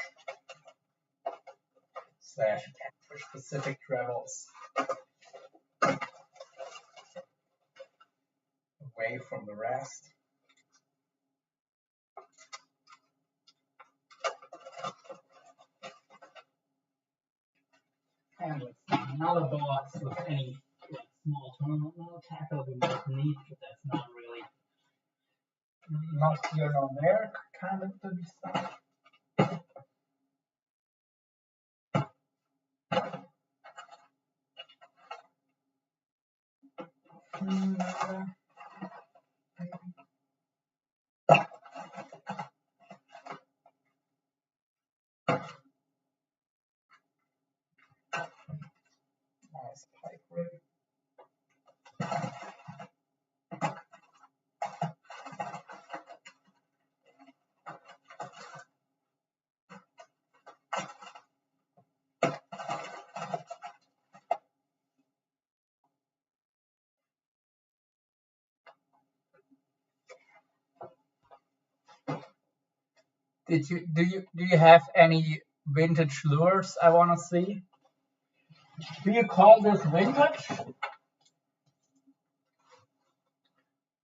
/ catfish Pacific travels away from the rest. And with another box with any small terminal tackle we might need, but that's not really not here nor there, kind of to be stuff. Nice pipe rig. Do you have any vintage lures I want to see? Do you call this vintage?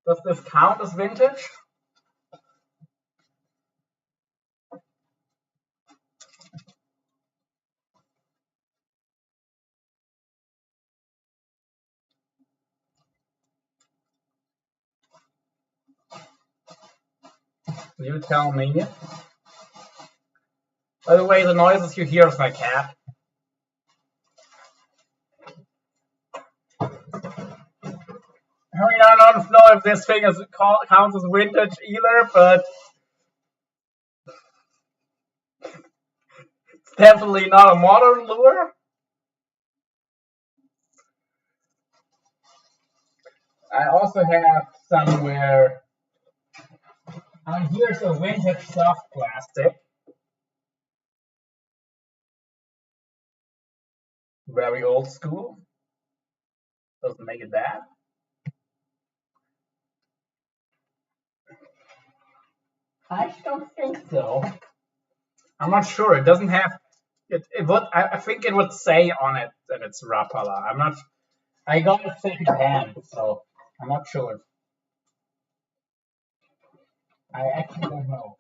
Does this count as vintage? You tell me. By the way, the noises you hear is my cat. I mean, I don't know if this thing counts as vintage either, but it's definitely not a modern lure. I also have somewhere. Here's a vintage soft plastic. Very old school. Doesn't make it bad. I don't think so. I'm not sure. It doesn't have it. I think it would say on it that it's Rapala. I'm not. I got it second hand, so I'm not sure. I actually don't know.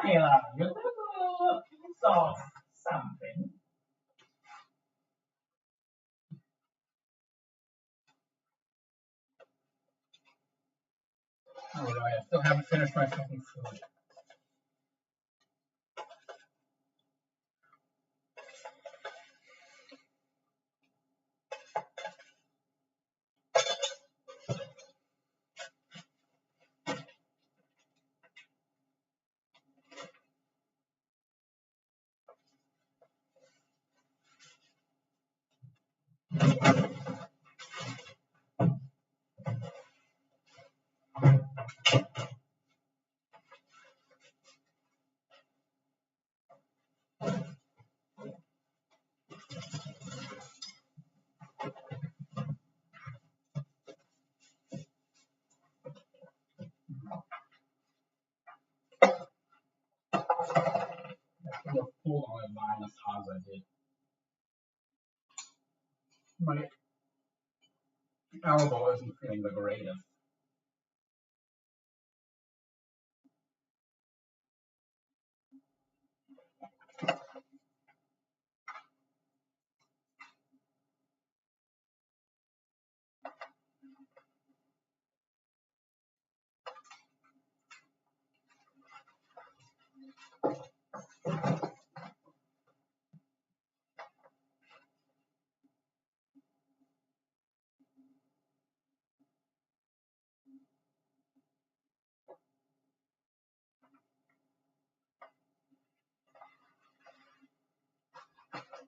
Nyla, you little piece of something. Oh, I still haven't finished my fucking food. I should have pulled on a line as hard as I did. My elbow isn't feeling the greatest.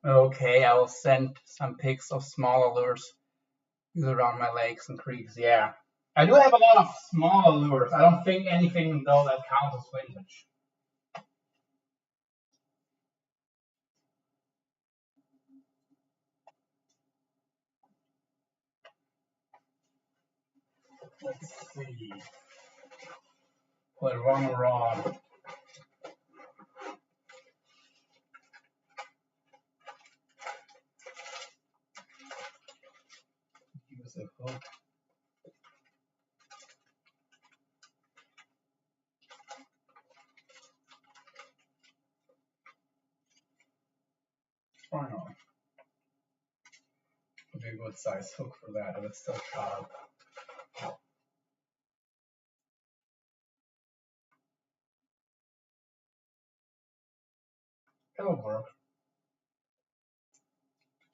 Okay, I will send some pics of smaller lures around my lakes and creeks. Yeah, I do have a lot of smaller lures. I don't think anything though that counts as vintage. Let's see. Put one rod. Use a hook. Or no. Would be a good size hook for that, but it's still sharp. It'll work.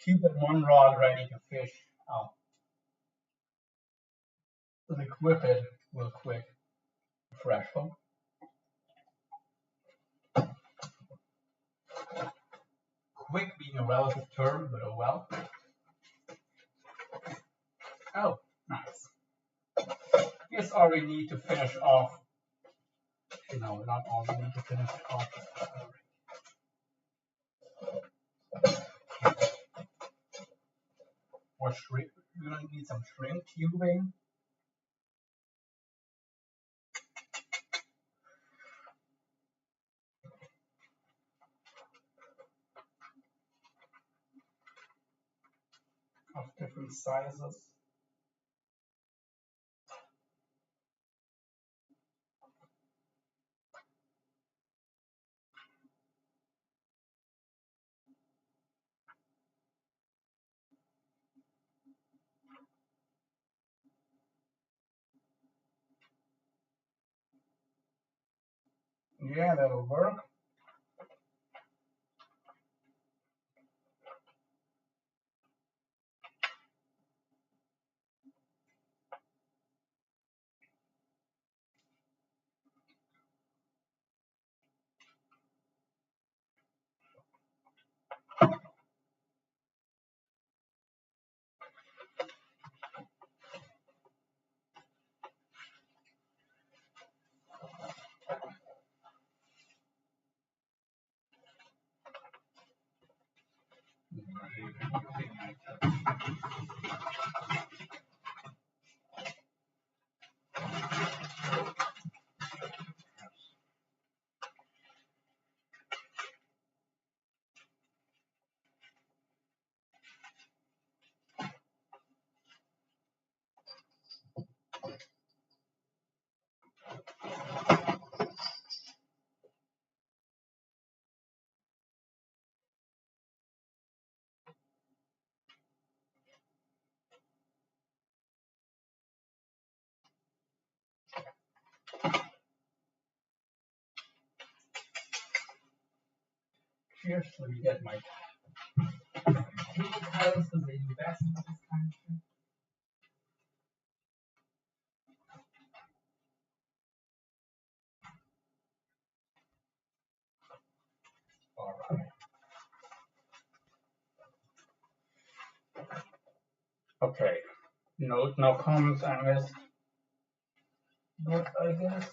Keep that one rod ready to fish. I'll equip it real quick. Fresh hook. Quick being a relative term, but oh well. Oh, nice. Here's all we need to finish off. No, not all we need to finish off. Or shrimp. You're gonna need some shrimp tubing. Of different sizes. Yeah, that'll work. Cheers, let me get my details of the investment this kind of thing. Alright. Okay. No comments on this. But I guess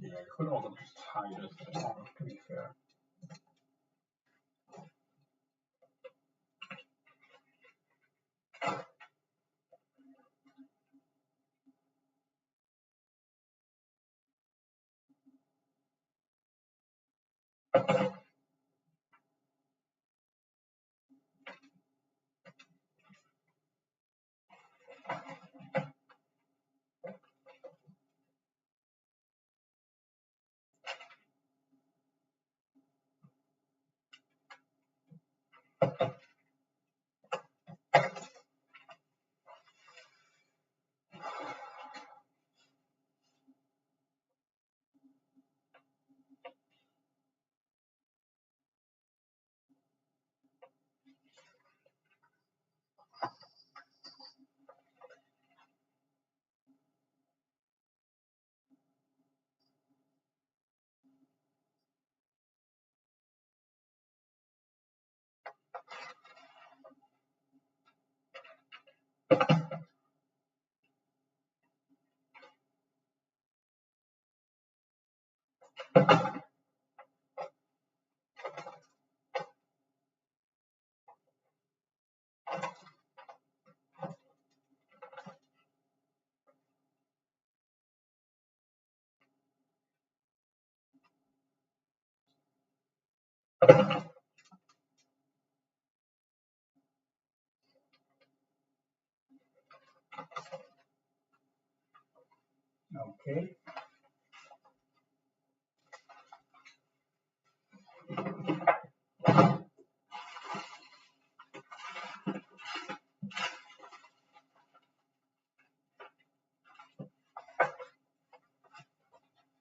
yeah, I could also just hide this on, to be fair. Okay.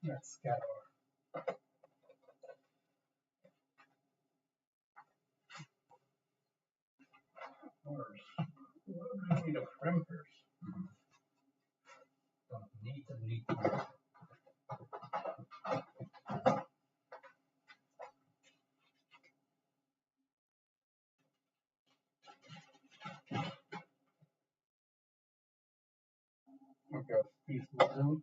Let's get our orders. What do we need of printers? Don't need them. Okay, these will do.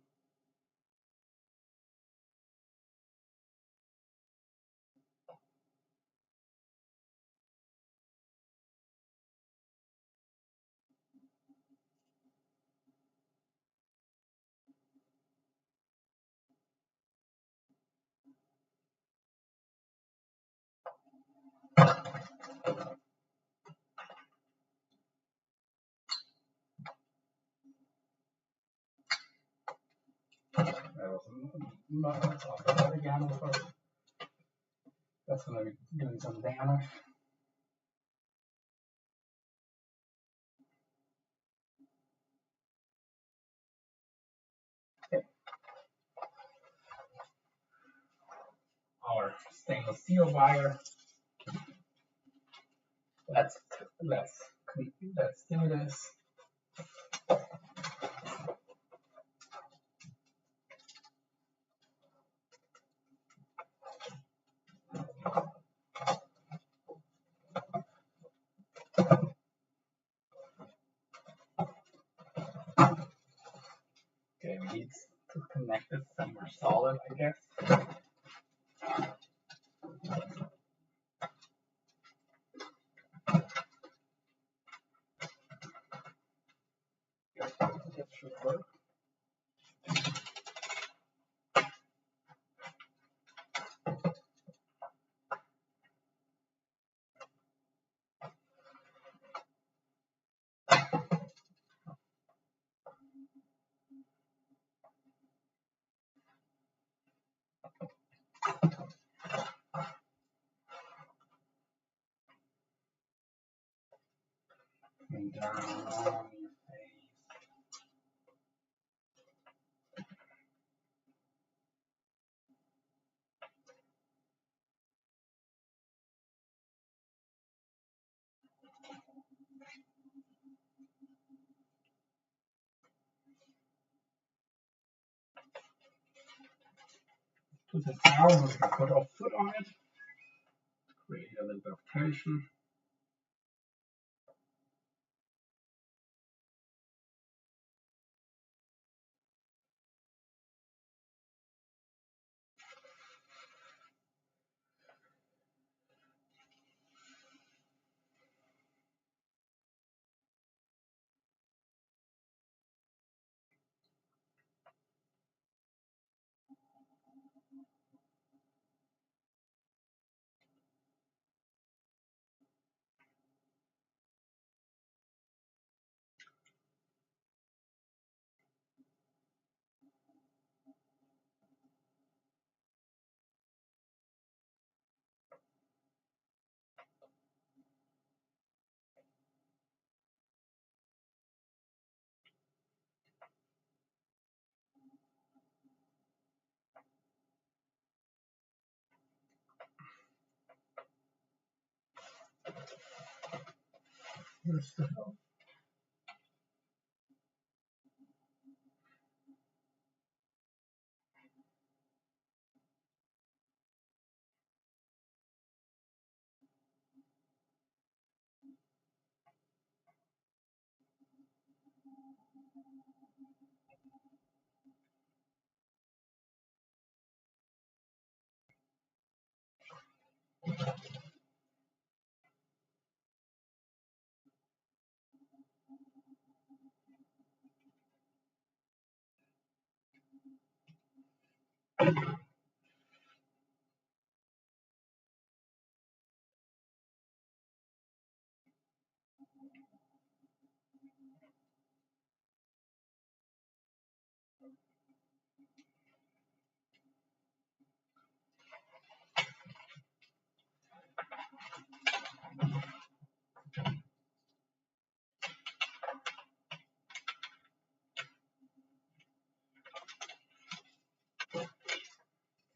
That was not talk about again before. That's gonna be doing some damage. Okay. Our stainless steel wire. Let's do this. Okay, we need to connect it somewhere solid, I guess. That should work. And down your face. To the down, we can put our foot on it. Create a little bit of tension. Here's the help.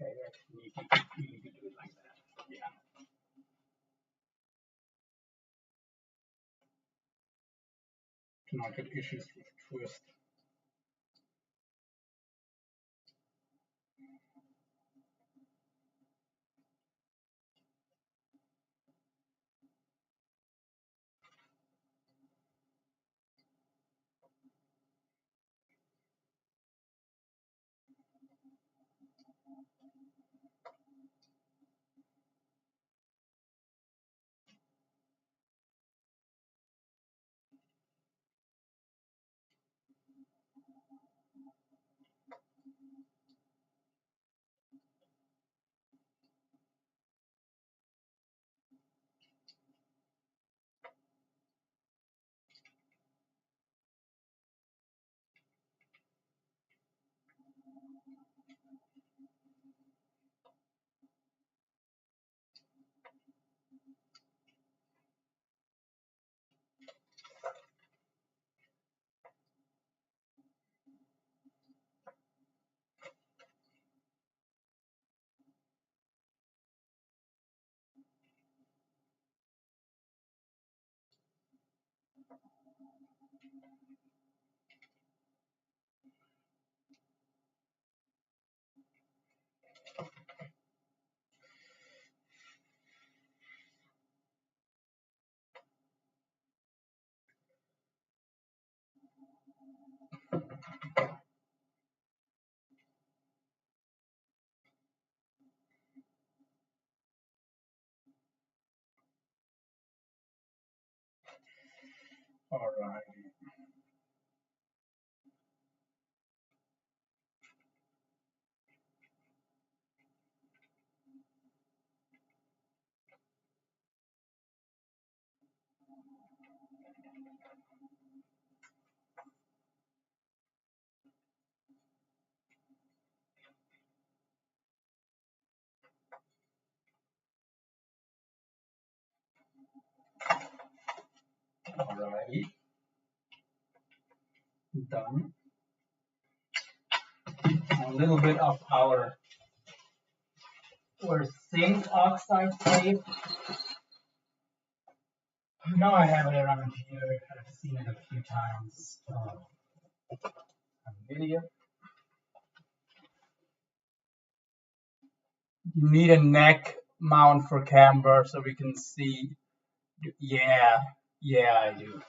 Okay, you need to do it like that. Yeah. To not get issues with twist. Alright. Alrighty. Done. A little bit of our zinc oxide tape. No, I have it around here. I've seen it a few times. On video. You need a neck mount for camber so we can see. Yeah, I do.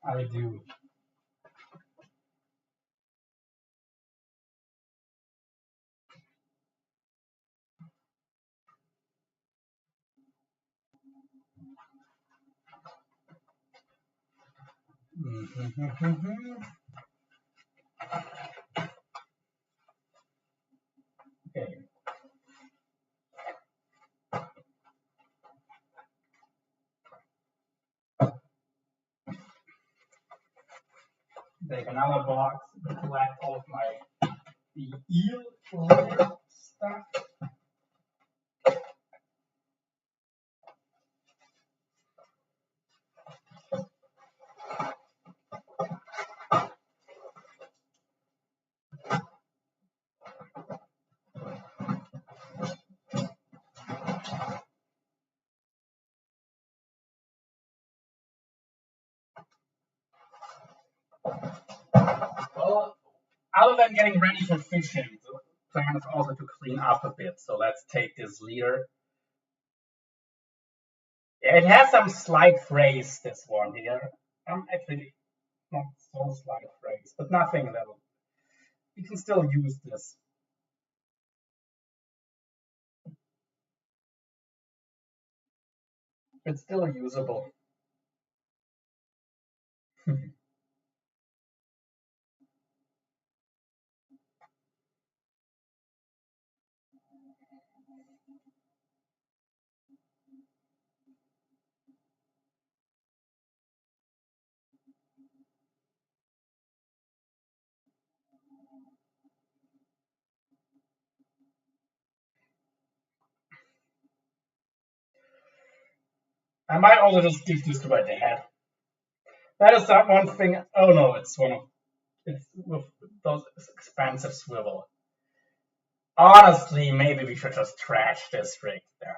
I do. Okay. Take another box to collect all of the eel stuff. Well, other than getting ready for fishing, the plan is also to clean up a bit. So let's take this leader. Yeah, it has some slight frays, this one here. Actually, not so slight frays, but nothing that you can still use this. It's still usable. I might also just give this to my dad. That is that one thing. Oh no, it's with those expensive swivel. Honestly, maybe we should just trash this rig there.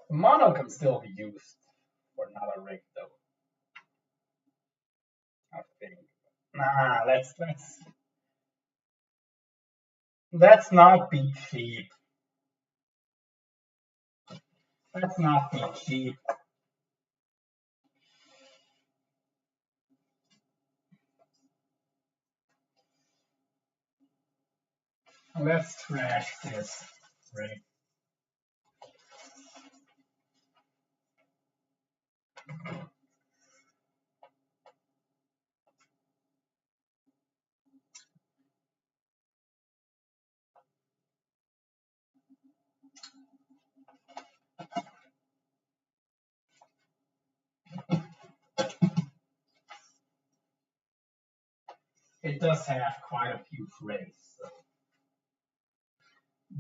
The mono can still be used for another rig though. I think. Nah, let's not be cheap. Let's not be cheap. Let's trash this rig. It does have quite a few frays, so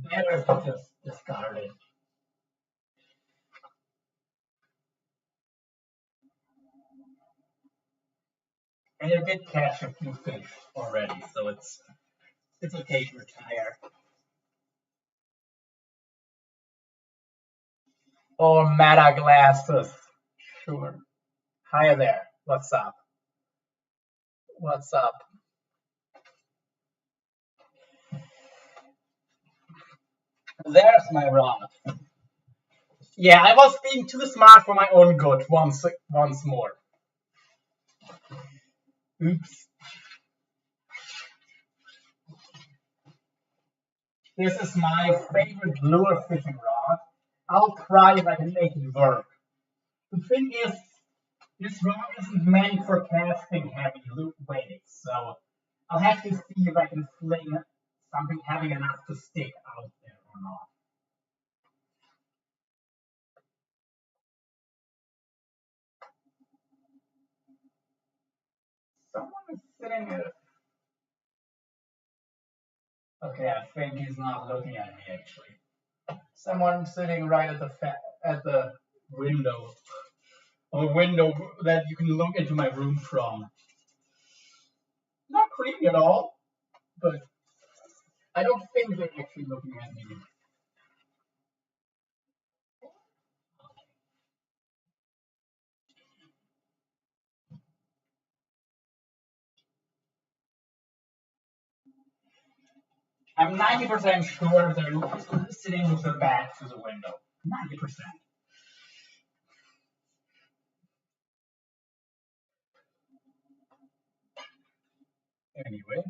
better to just discard it. And it did catch a few fish already, so it's okay to retire. Or meta glasses. Sure. Hi there. What's up? What's up? There's my rod. Yeah, I was being too smart for my own good once more. Oops. This is my favorite lure fishing rod. I'll try if I can make it work. The thing is, this rod isn't meant for casting heavy weights, so I'll have to see if I can fling something heavy enough to stick out there or not. Someone is sitting there. Okay, I think he's not looking at me actually. Someone sitting right at the window, or a window that you can look into my room from. Not creepy at all, but I don't think they're actually looking at me. I'm 90% sure they're sitting with their backs to the window. 90%. Anyway.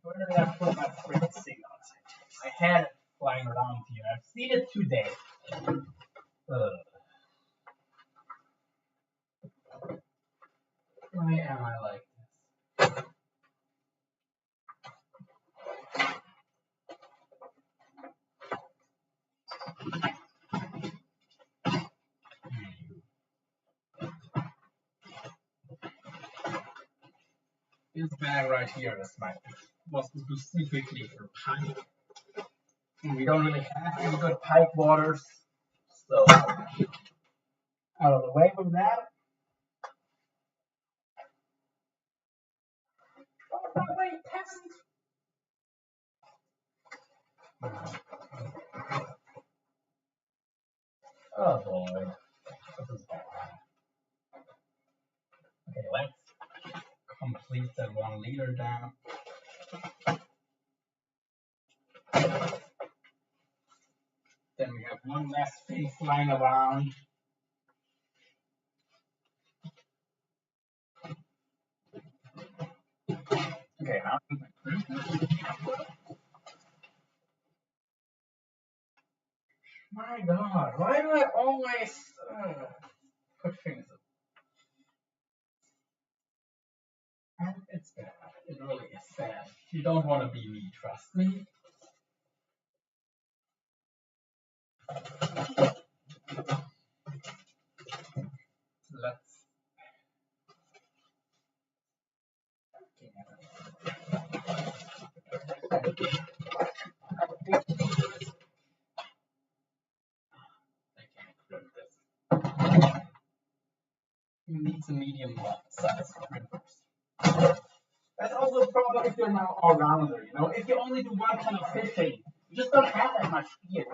Where did I put my freaking signals? I had it flying around here. I've seen it today. Why am I like this? This bag right here was specifically for pike. And we don't really have any good pike waters. So, out of the way with that. Oh, by the way, peasant. Oh boy. Okay, let's complete that 1 liter down. Then we have one less thing flying around. Okay, now my God, why do I always put things up? And it's bad. It really is sad. You don't want to be me, trust me. Let's. You need some medium size crimpers. That's also a problem if you're now all rounder, you know? If you only do one kind of fishing, you just don't have that much gear.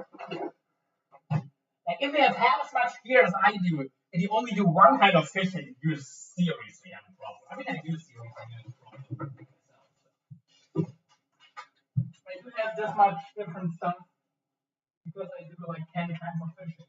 Like if you have half as much gear as I do, and you only do one kind of fishing, you seriously have a problem. I mean, I do seriously have a problem myself. I do have this much different stuff because I do like 10 kinds of fishing.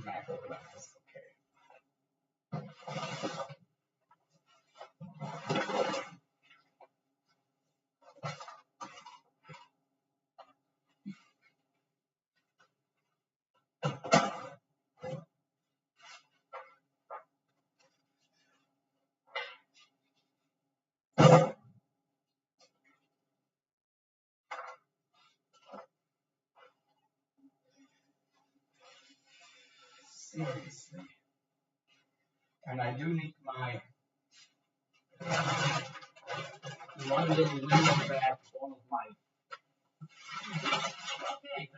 Macro glass, okay. seriously. And I do need my one little window back, all of my. Okay,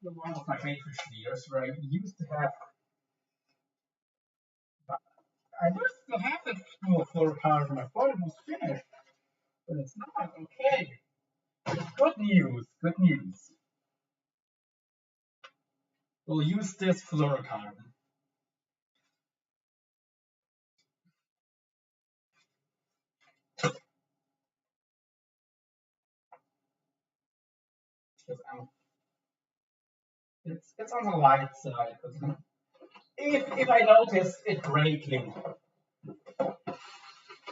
there's one of my favorite spheres where I used to have. I used to have it for carbon. I thought it was finished, but it's not. Okay. Good news. Good news. We'll use this fluorocarbon. It's on the light side. If I notice it breaking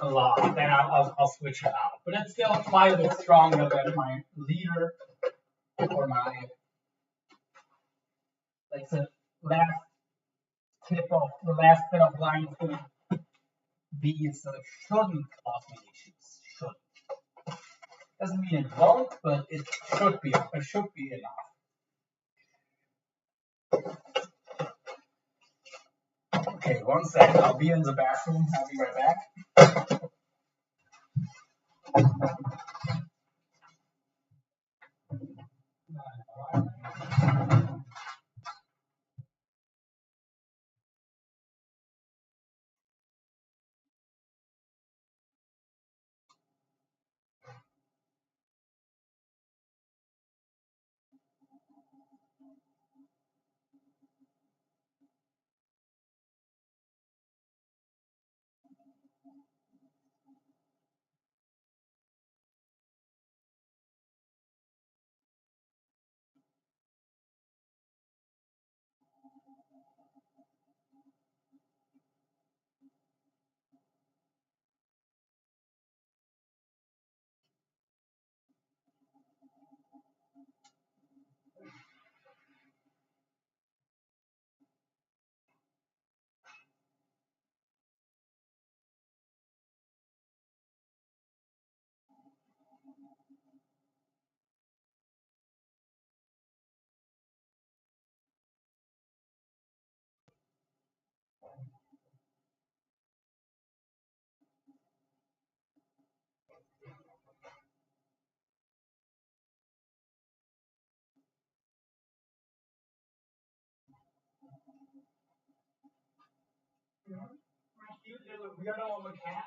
a lot, then I'll switch it out. But it's still quite a bit stronger than my leader or my like the last tip of the last bit of line is going to be, so it shouldn't cause me issues. Should doesn't mean it won't, but it should be. It should be enough. Okay, 1 second. I'll be in the bathroom. I'll be right back. My cute little weirdo of a cat.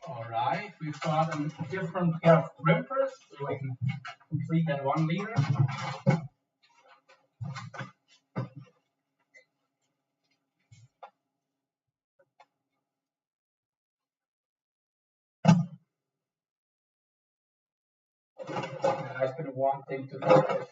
Alright, we've got a different pair of crimpers, so I can complete that 1 liter. And I've been wanting to do this.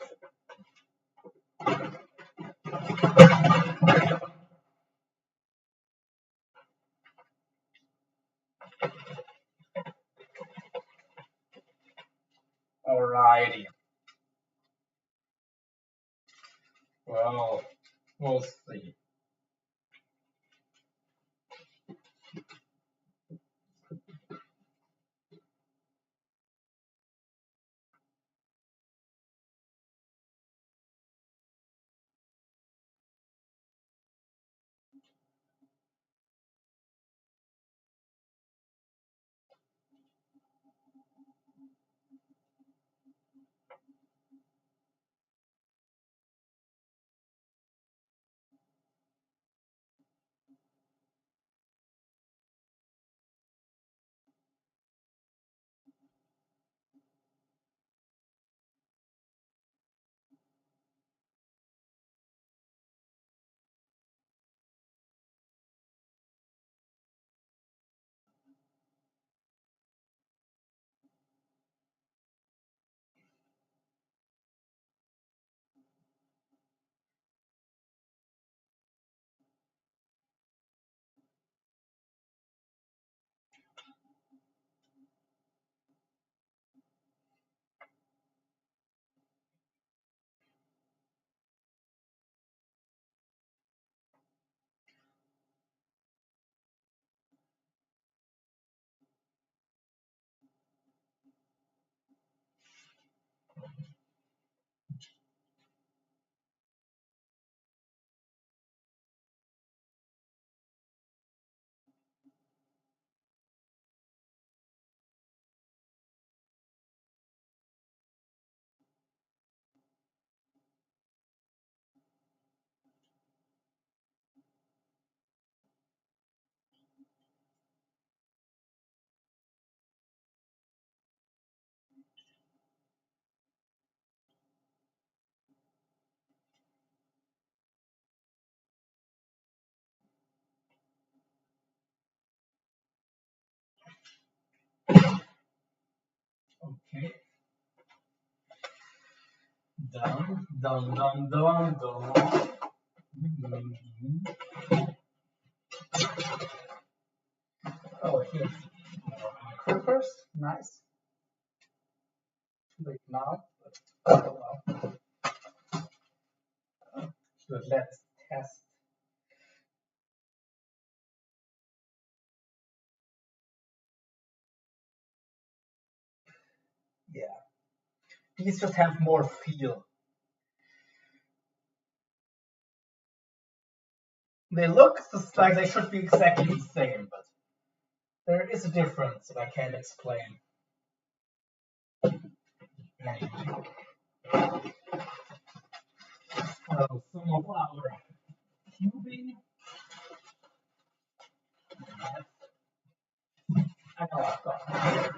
Alrighty. Well, we'll see. Okay. Down, down, down, down, down. Oh, here's more clippers. Nice. Like now. Oh, well. So let's test. Yeah. These just have more feel. They look just like they should be exactly the same, but there is a difference that I can't explain. Anyway. Some of our tubing. I know I've got.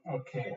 Okay.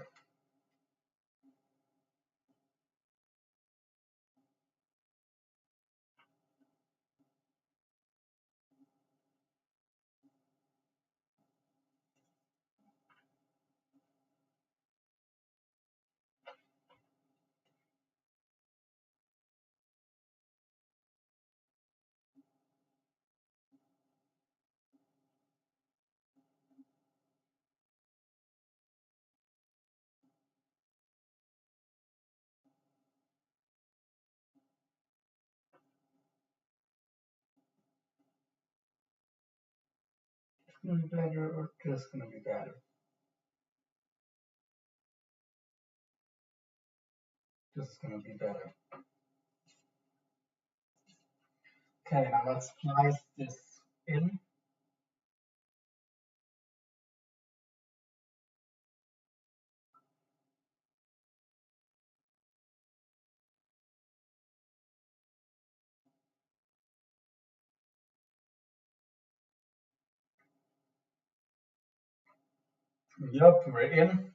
It's gonna be better or just gonna be better? Just gonna be better. Okay, now let's splice this in. Yup, we're in.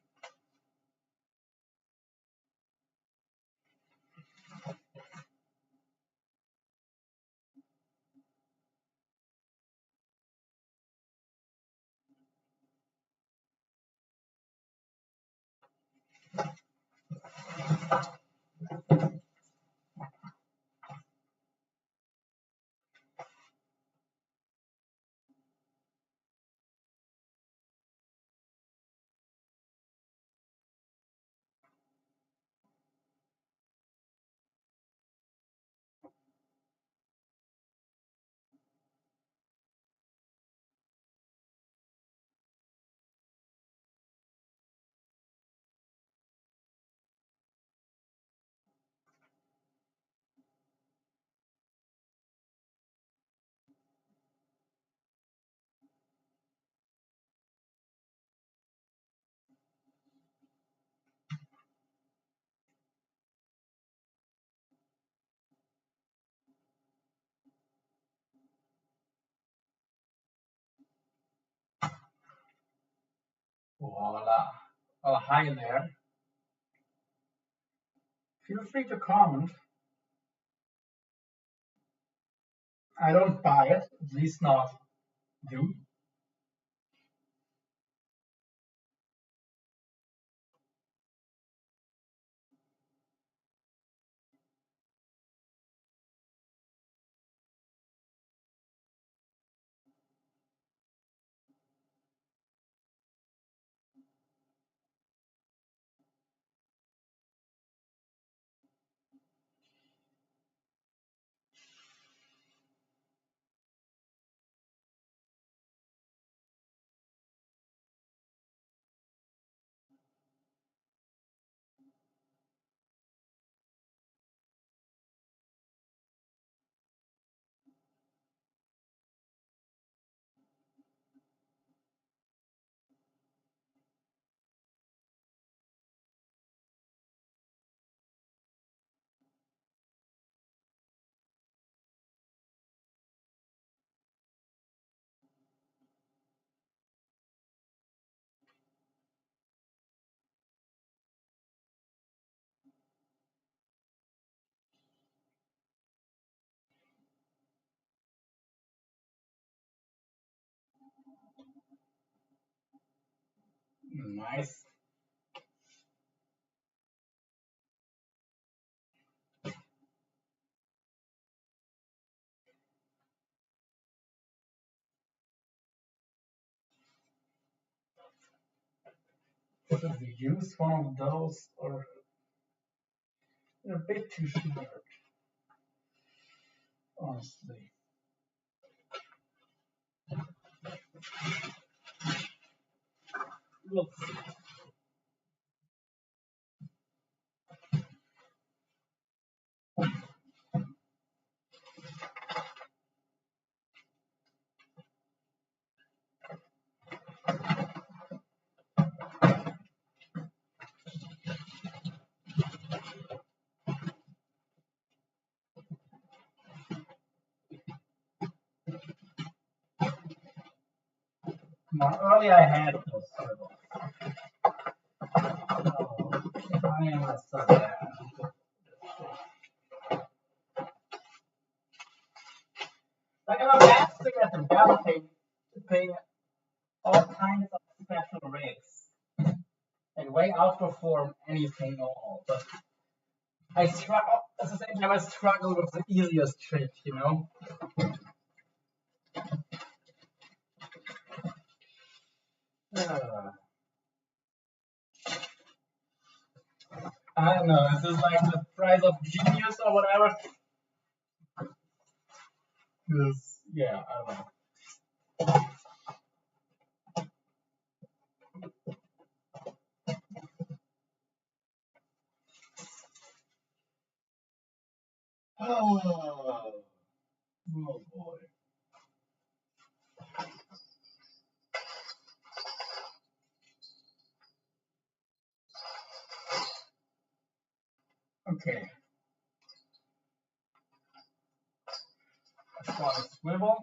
Voila. Oh, hi there. Feel free to comment. I don't buy it, at least not you. Nice. Should we use one of those, or they're a bit too short, honestly. We'll see. More earlier I had those circles. Oh, I am so bad. Like I'm mastering at developing all kinds of special rigs and way outperform anything all. But I struggle at the same time. I struggle with the easiest trick, you know. I don't know. This is like the price of genius or whatever. Yeah, I don't know. Oh boy. Okay. Let's want to swivel.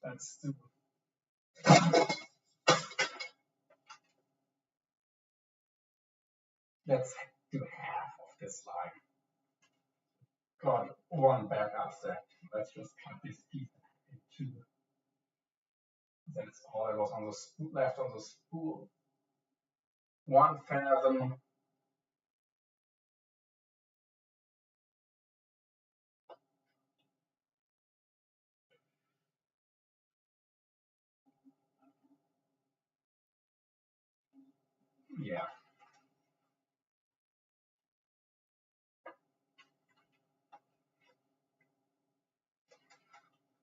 Let's do. Let's do half of this line. Got one back up set. Let's just cut this piece in two. That's all I was on the spool, left on the spool. 1 fathom. Yeah.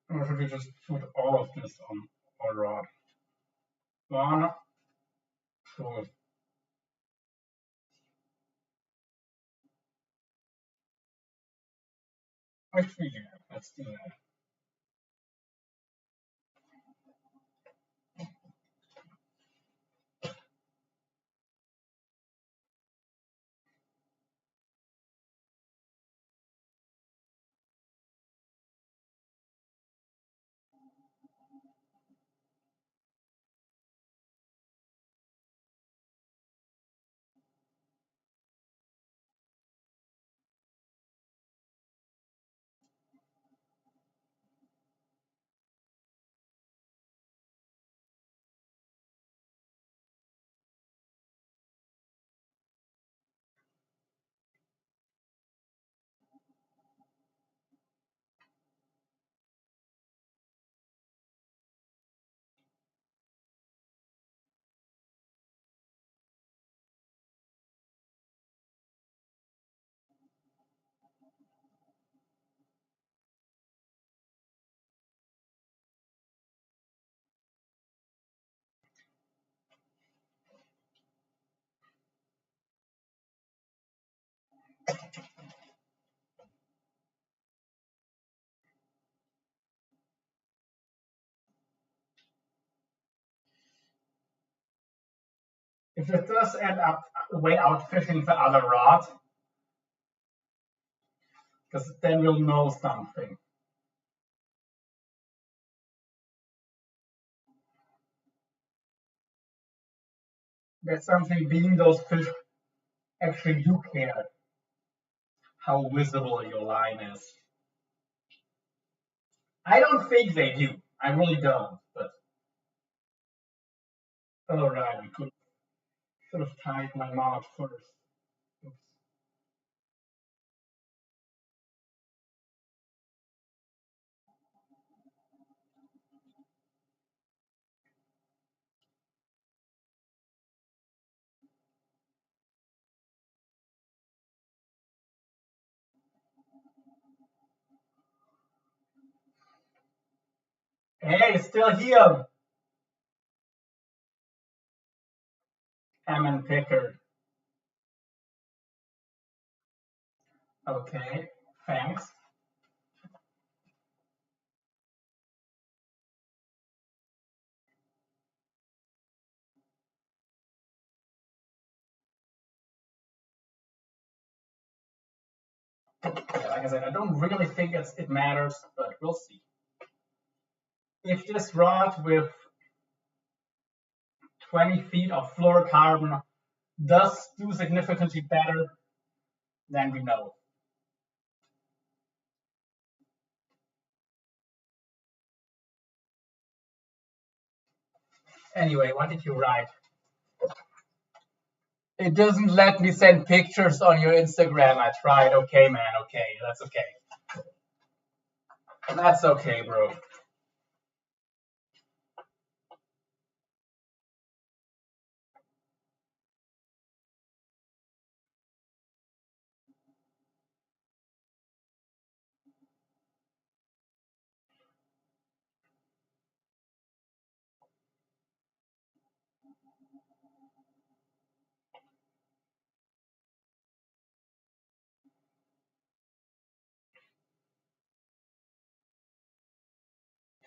Or should we just put all of this on our rod? 1, 2. Actually, yeah, let's do that. If it does end up way out fishing the other rod, because then we'll know something. There's something being those fish actually do care how visible your line is. I don't think they do. I really don't. But all right, I should have tied my knot first. Oops. Hey, it's still here. Hammond Picker. Okay, thanks. Yeah, like I said, I don't really think it matters, but we'll see. If this rod with 20 feet of fluorocarbon does do significantly better, then we know. Anyway, what did you write? It doesn't let me send pictures on your Instagram. I tried. Okay, man. Okay, that's okay. That's okay, bro.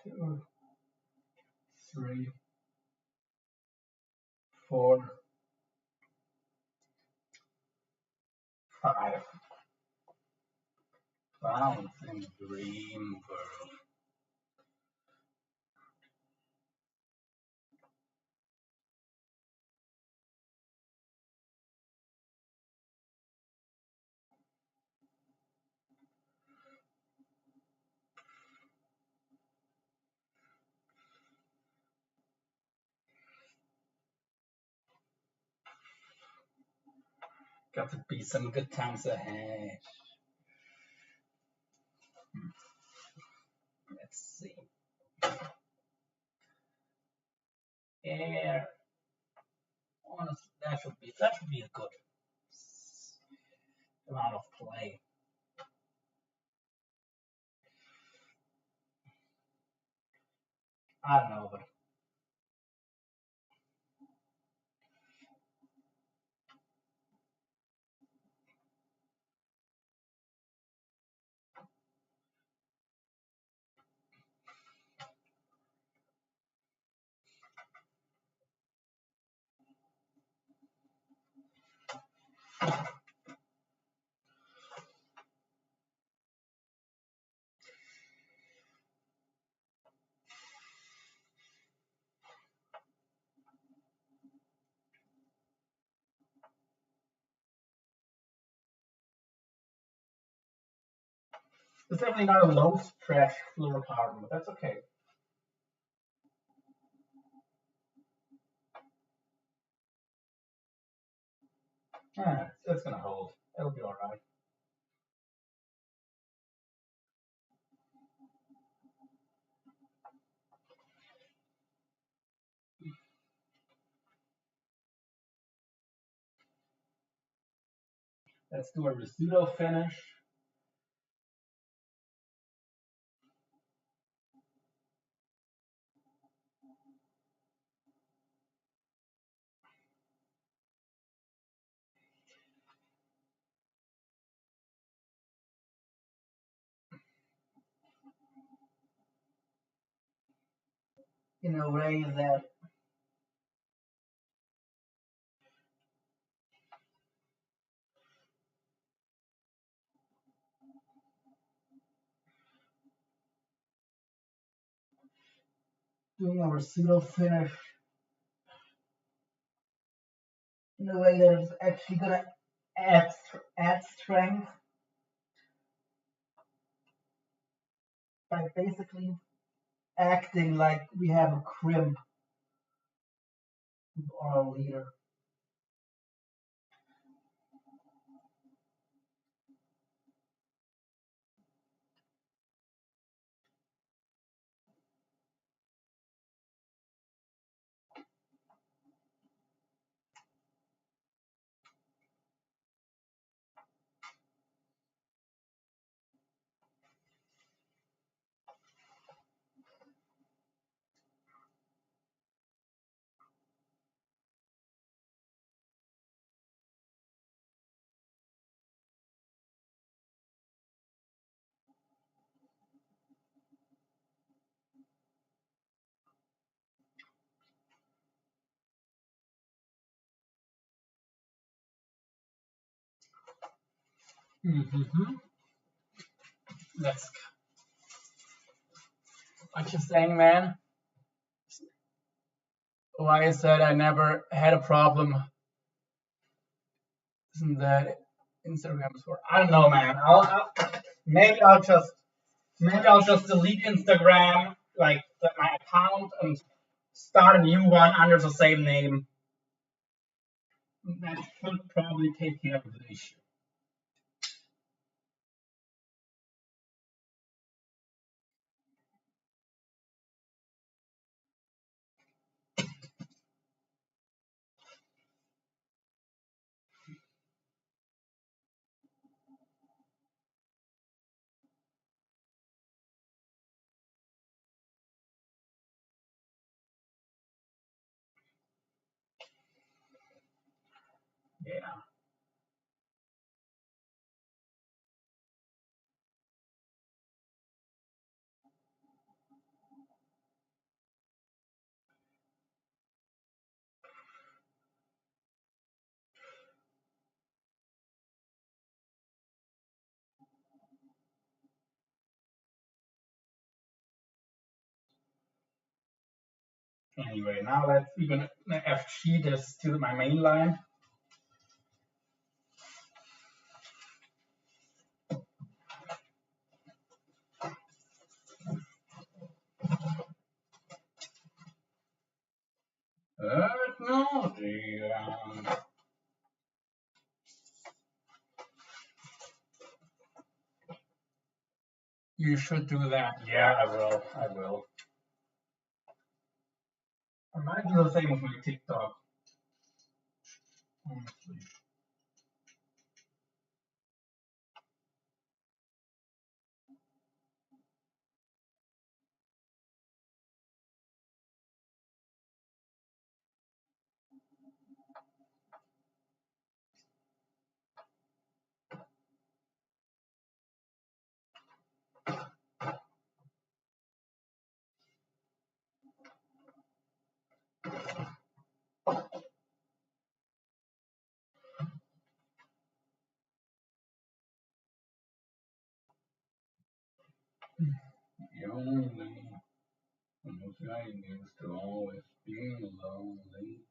Two, three, four, five. Found in Bream world. Got to be some good times ahead. Let's see. Air. Honestly, that should be a good amount of play. I don't know, but it's definitely not a low stretch fluorocarbon, but that's okay. Yeah, it's gonna hold. It'll be all right. Let's do a residual finish. In a way that doing a residual finish in a way that is actually gonna add strength by basically acting like we have a crimp on our leader. Mm-hmm. That's what you're saying, man. Why I said I never had a problem. Isn't that Instagram for? I don't know, man. Maybe I'll just delete Instagram, like my account, and start a new one under the same name. That should probably take care of the issue. Yeah. Anyway, now we're gonna FG this to my main line. No, you should do that. Yeah, I will. I will. I might do the same with my TikTok. Honestly. The only thing is to always be lonely.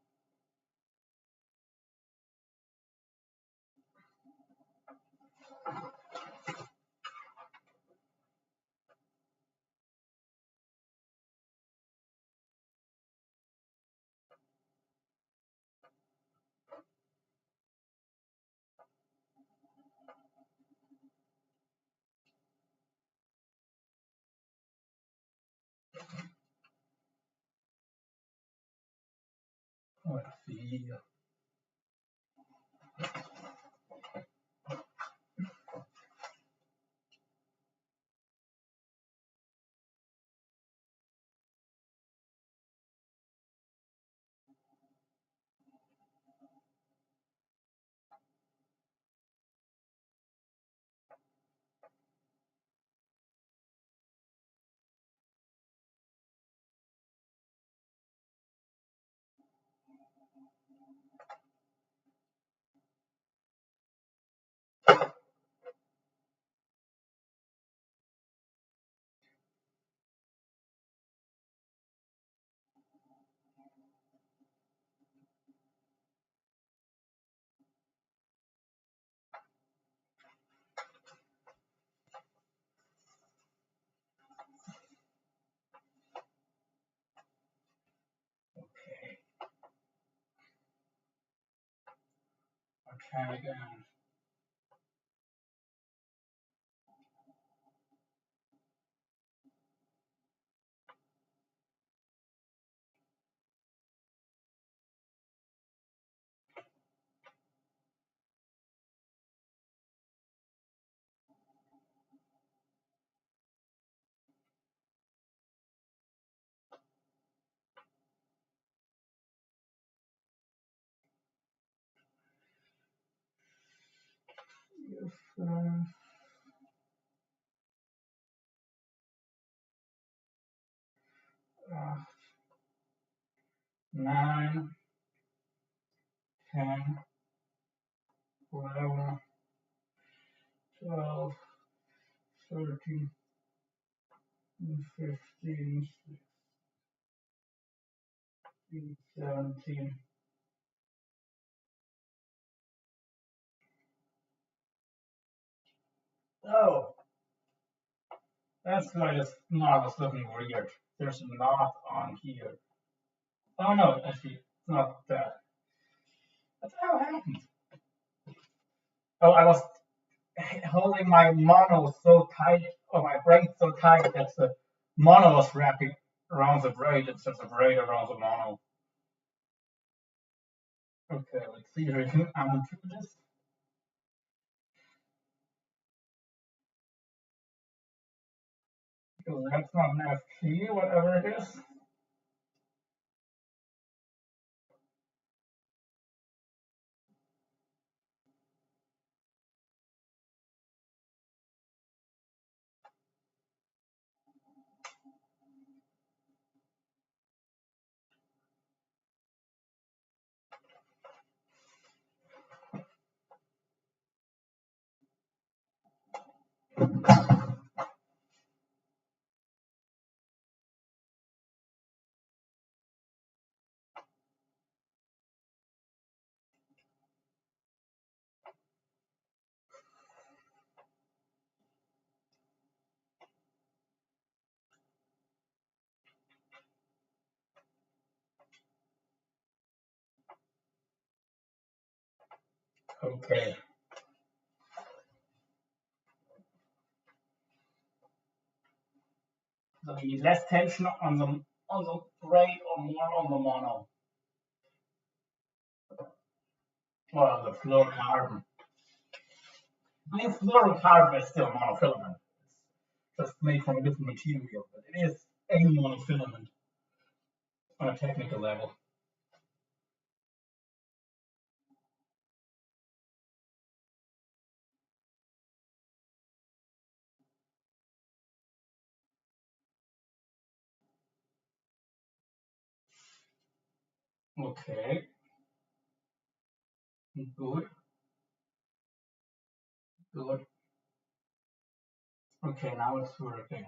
Let's see. 10 again. Yes, 9, 10, 11, 12, 13, 15, 16, 17. Oh, that's why this knot is looking weird. There's a knot on here. Oh no, actually, it's not that. What the hell happened? Oh, I was holding my mono so tight, or my braid so tight that the mono was wrapping around the braid instead of the braid around the mono. Okay, let's see if we can undo this. Because that's not an F key, whatever it is. Okay. So we need less tension on the braid or more on the mono. Well, the fluorocarbon. I mean, fluorocarbon is still monofilament. It's just made from a different material, but it is a monofilament on a technical level. Okay. Good. Good. Okay, now it's working.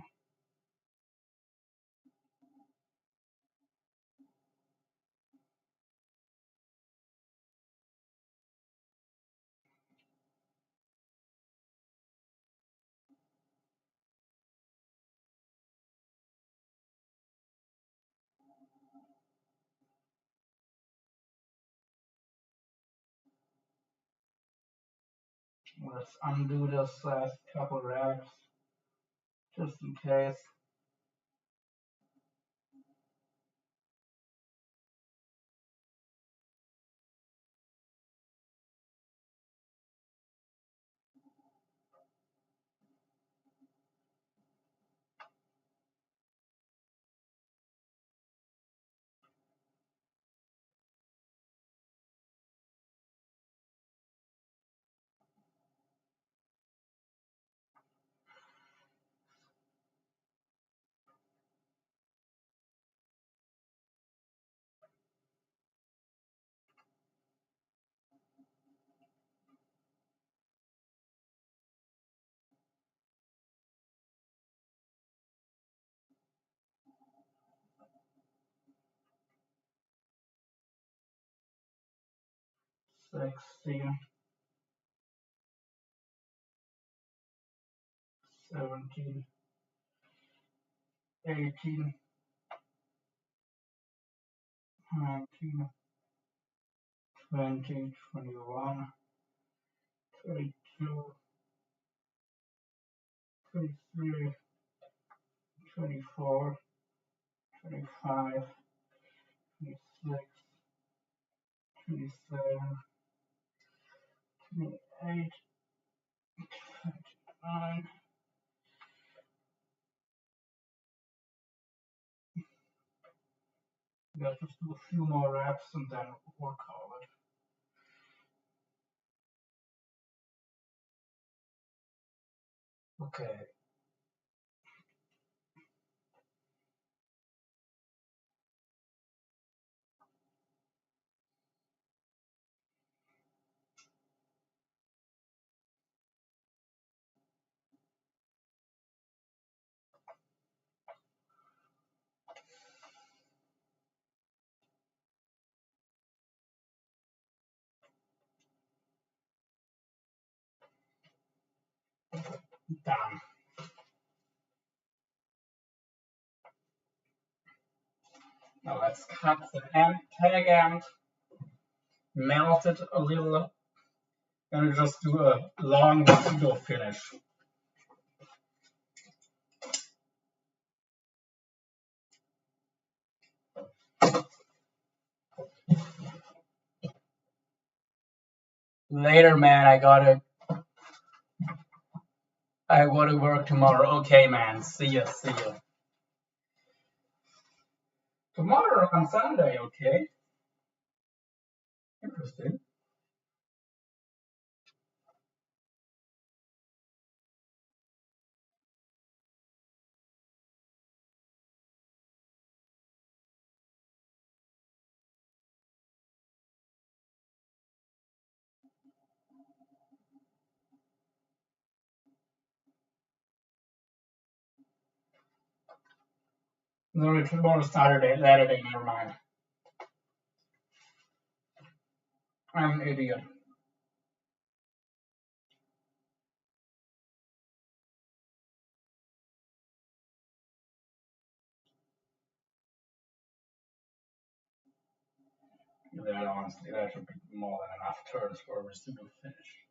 Let's undo this last couple racks, just in case. Sixteen, 17, 18, 19, 20, 21, 22, 23, 24, 25, 26, 27, 28, 29. Let's just do a few more reps and then we'll call it. Okay. Done. Now let's cut the tag end, melt it a little, and just do a long pseudo finish. Later, man, I gotta work tomorrow. Okay, man, see ya. Tomorrow on Sunday, okay? Interesting. No, tomorrow Saturday, never mind. I'm an idiot. That honestly, that should be more than enough turns for a pseudo finish.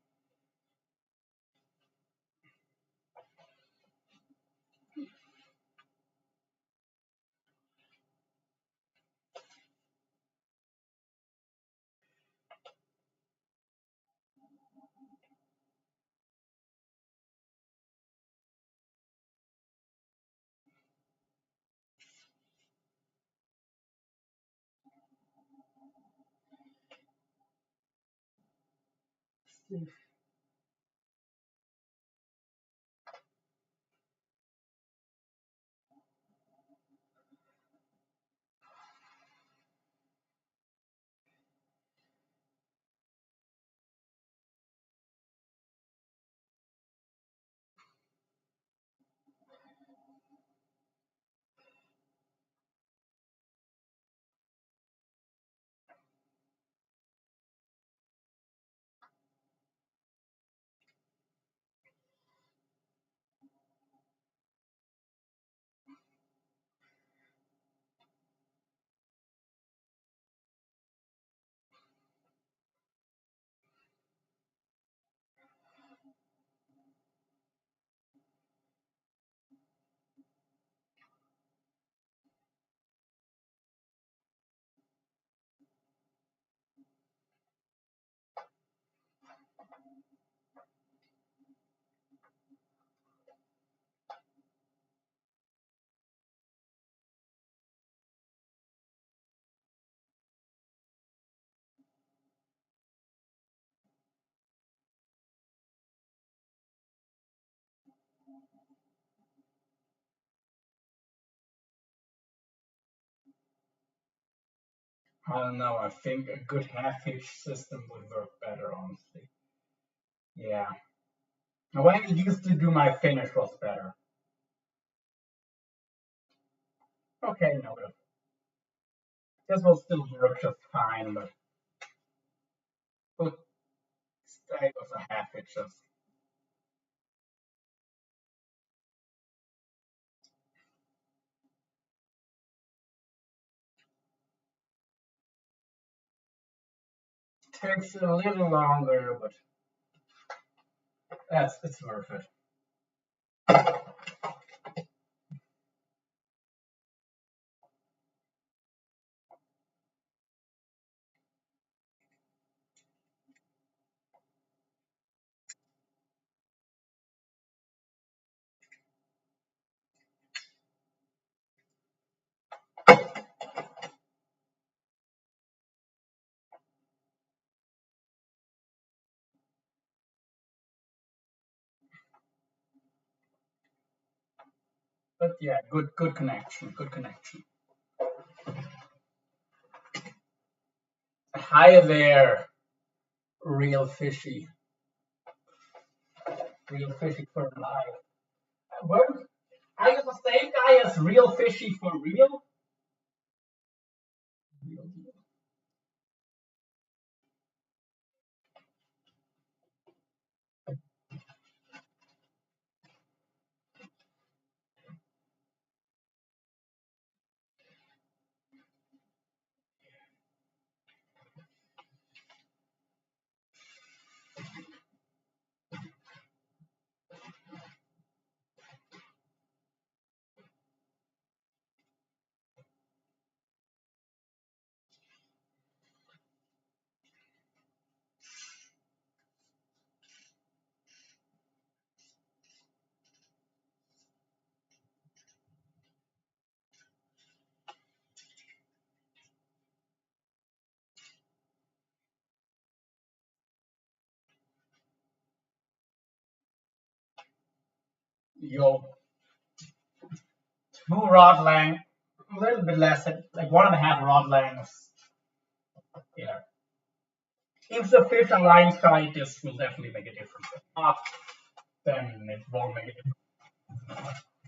I don't know, I think a good half-hitch system would work better, honestly. Yeah. The way I used to do my finish was better. Okay, no, this will still work just fine, but stay with a half-hitch just. Takes a little longer, but It's worth it. But yeah, good connection, good connection. Hi there, real fishy for life. What? Are you the same guy as real fishy for real? Real deal. Yo, 2 rod length, a little bit less, like 1.5 rod lengths. Yeah. If the fish are line tight, this will definitely make a difference. If not, then it won't make a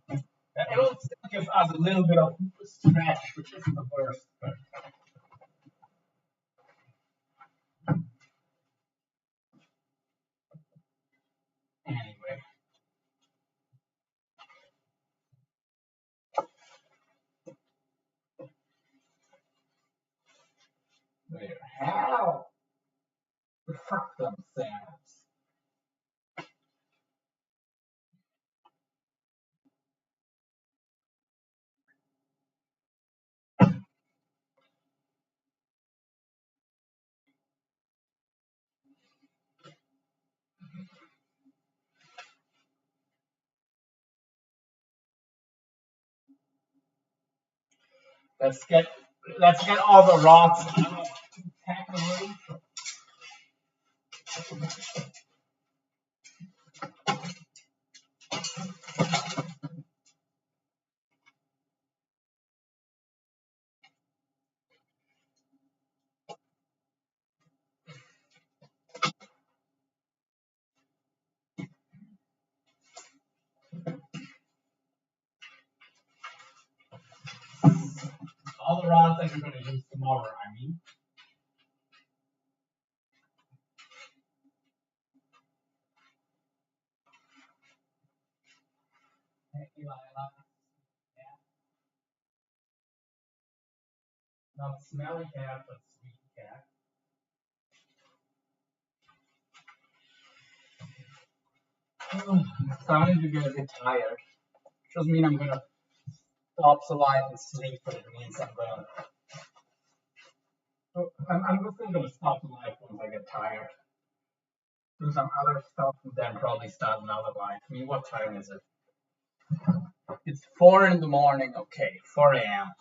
difference. It will still give us a little bit of stretch, which isn't the worst. But anyway. There. How the fuck themselves? Let's get all the rods out of tackle room. All the rods that you're going to use tomorrow, I mean. Hey, Eli, yeah. Not smelly cat, but sweet cat. I'm starting to get a bit tired. Doesn't mean I'm gonna stop the light and sleep, but it means I'm just gonna stop the light once I get tired. Do some other stuff and then probably start another light. I mean, what time is it? It's 4 in the morning. Okay, 4 a.m.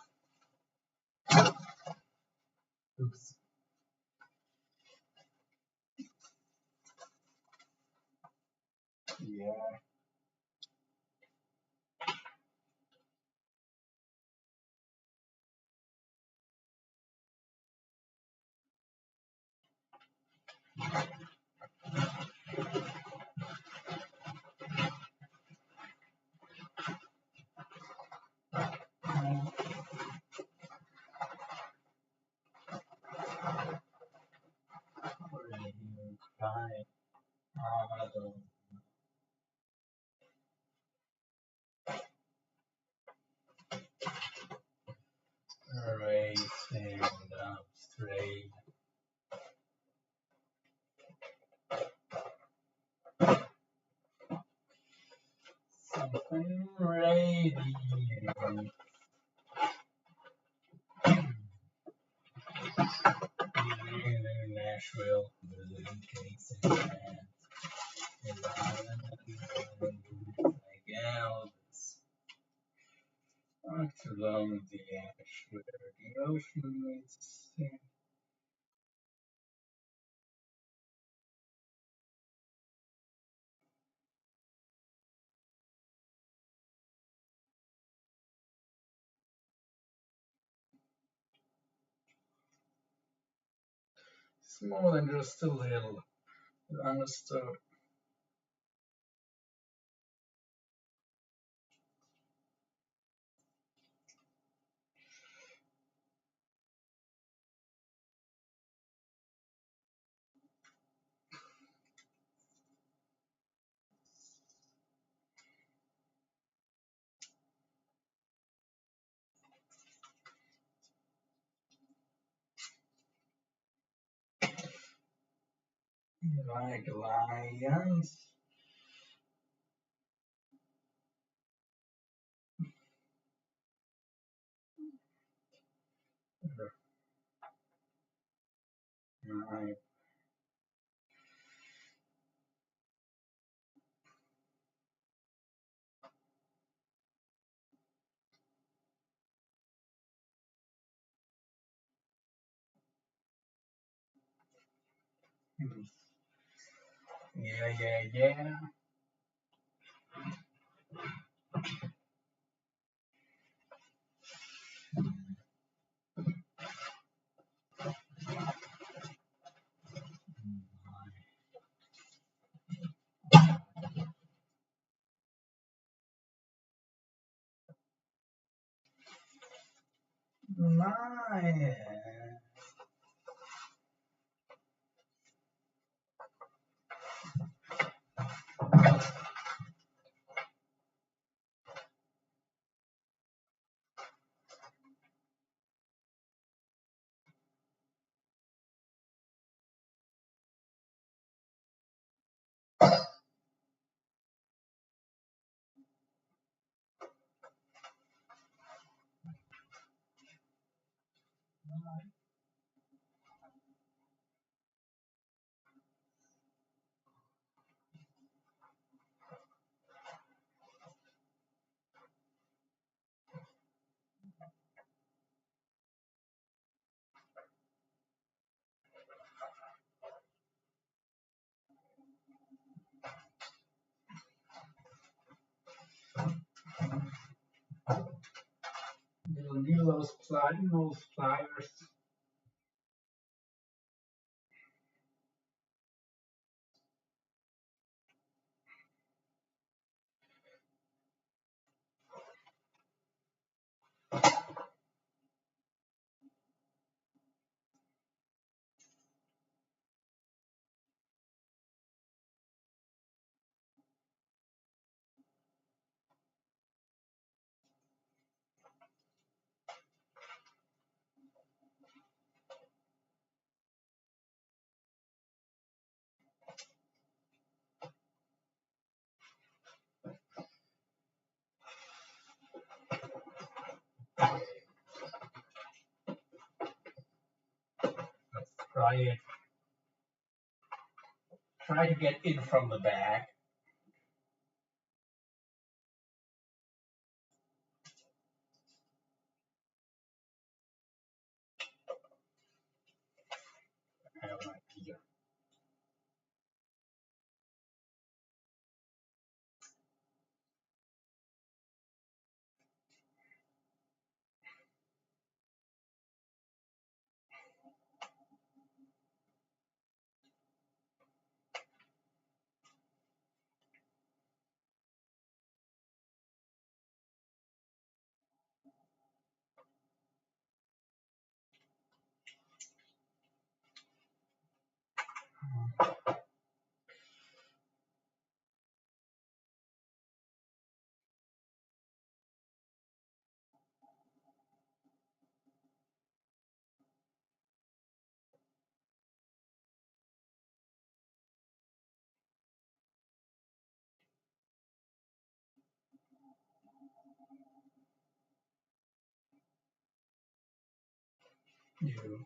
Oops. Yeah. Racing up straight. I'm ready. Nashville, cakes and like Elvis. Not too long the ash where the ocean meets the sea. It's more than just a little. Understood. Like lions. Right. Yeah. My. You'll need those pliers. Let's try it. Try to get in from the back. I have an idea. you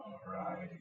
Alrighty.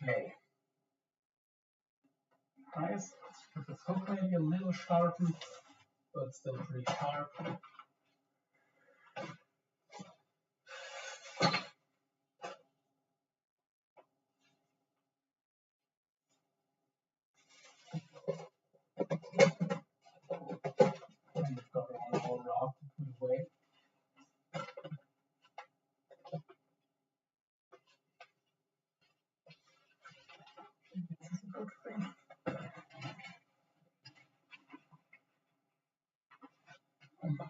Okay. Nice. The hook maybe a little sharpened, but still pretty sharp. Okay.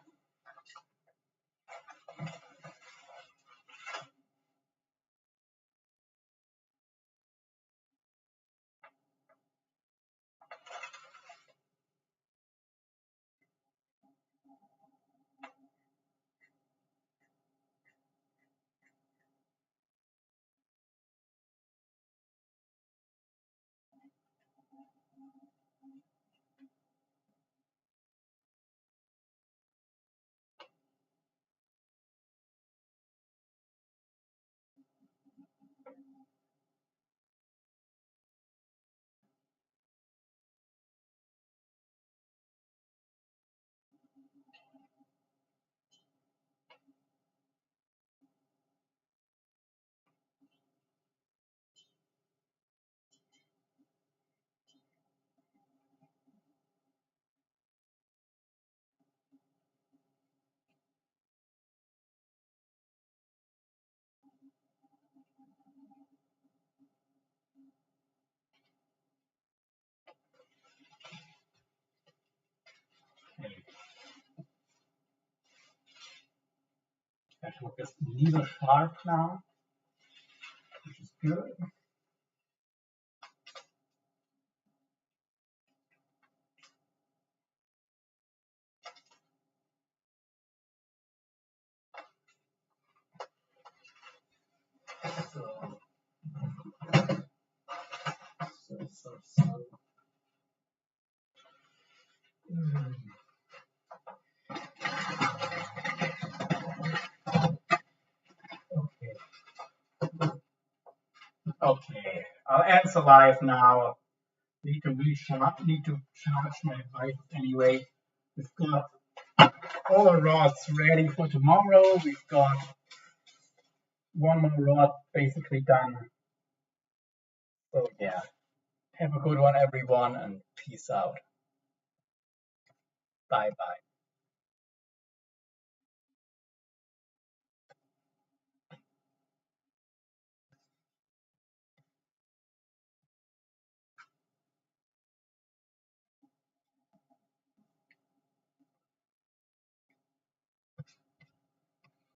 That hook is neither sharp now, which is good. So. Mm. Okay, I'll end the live now. Need to charge my device anyway. We've got all the rods ready for tomorrow. We've got one more rod basically done. So yeah, have a good one everyone and peace out. Bye bye.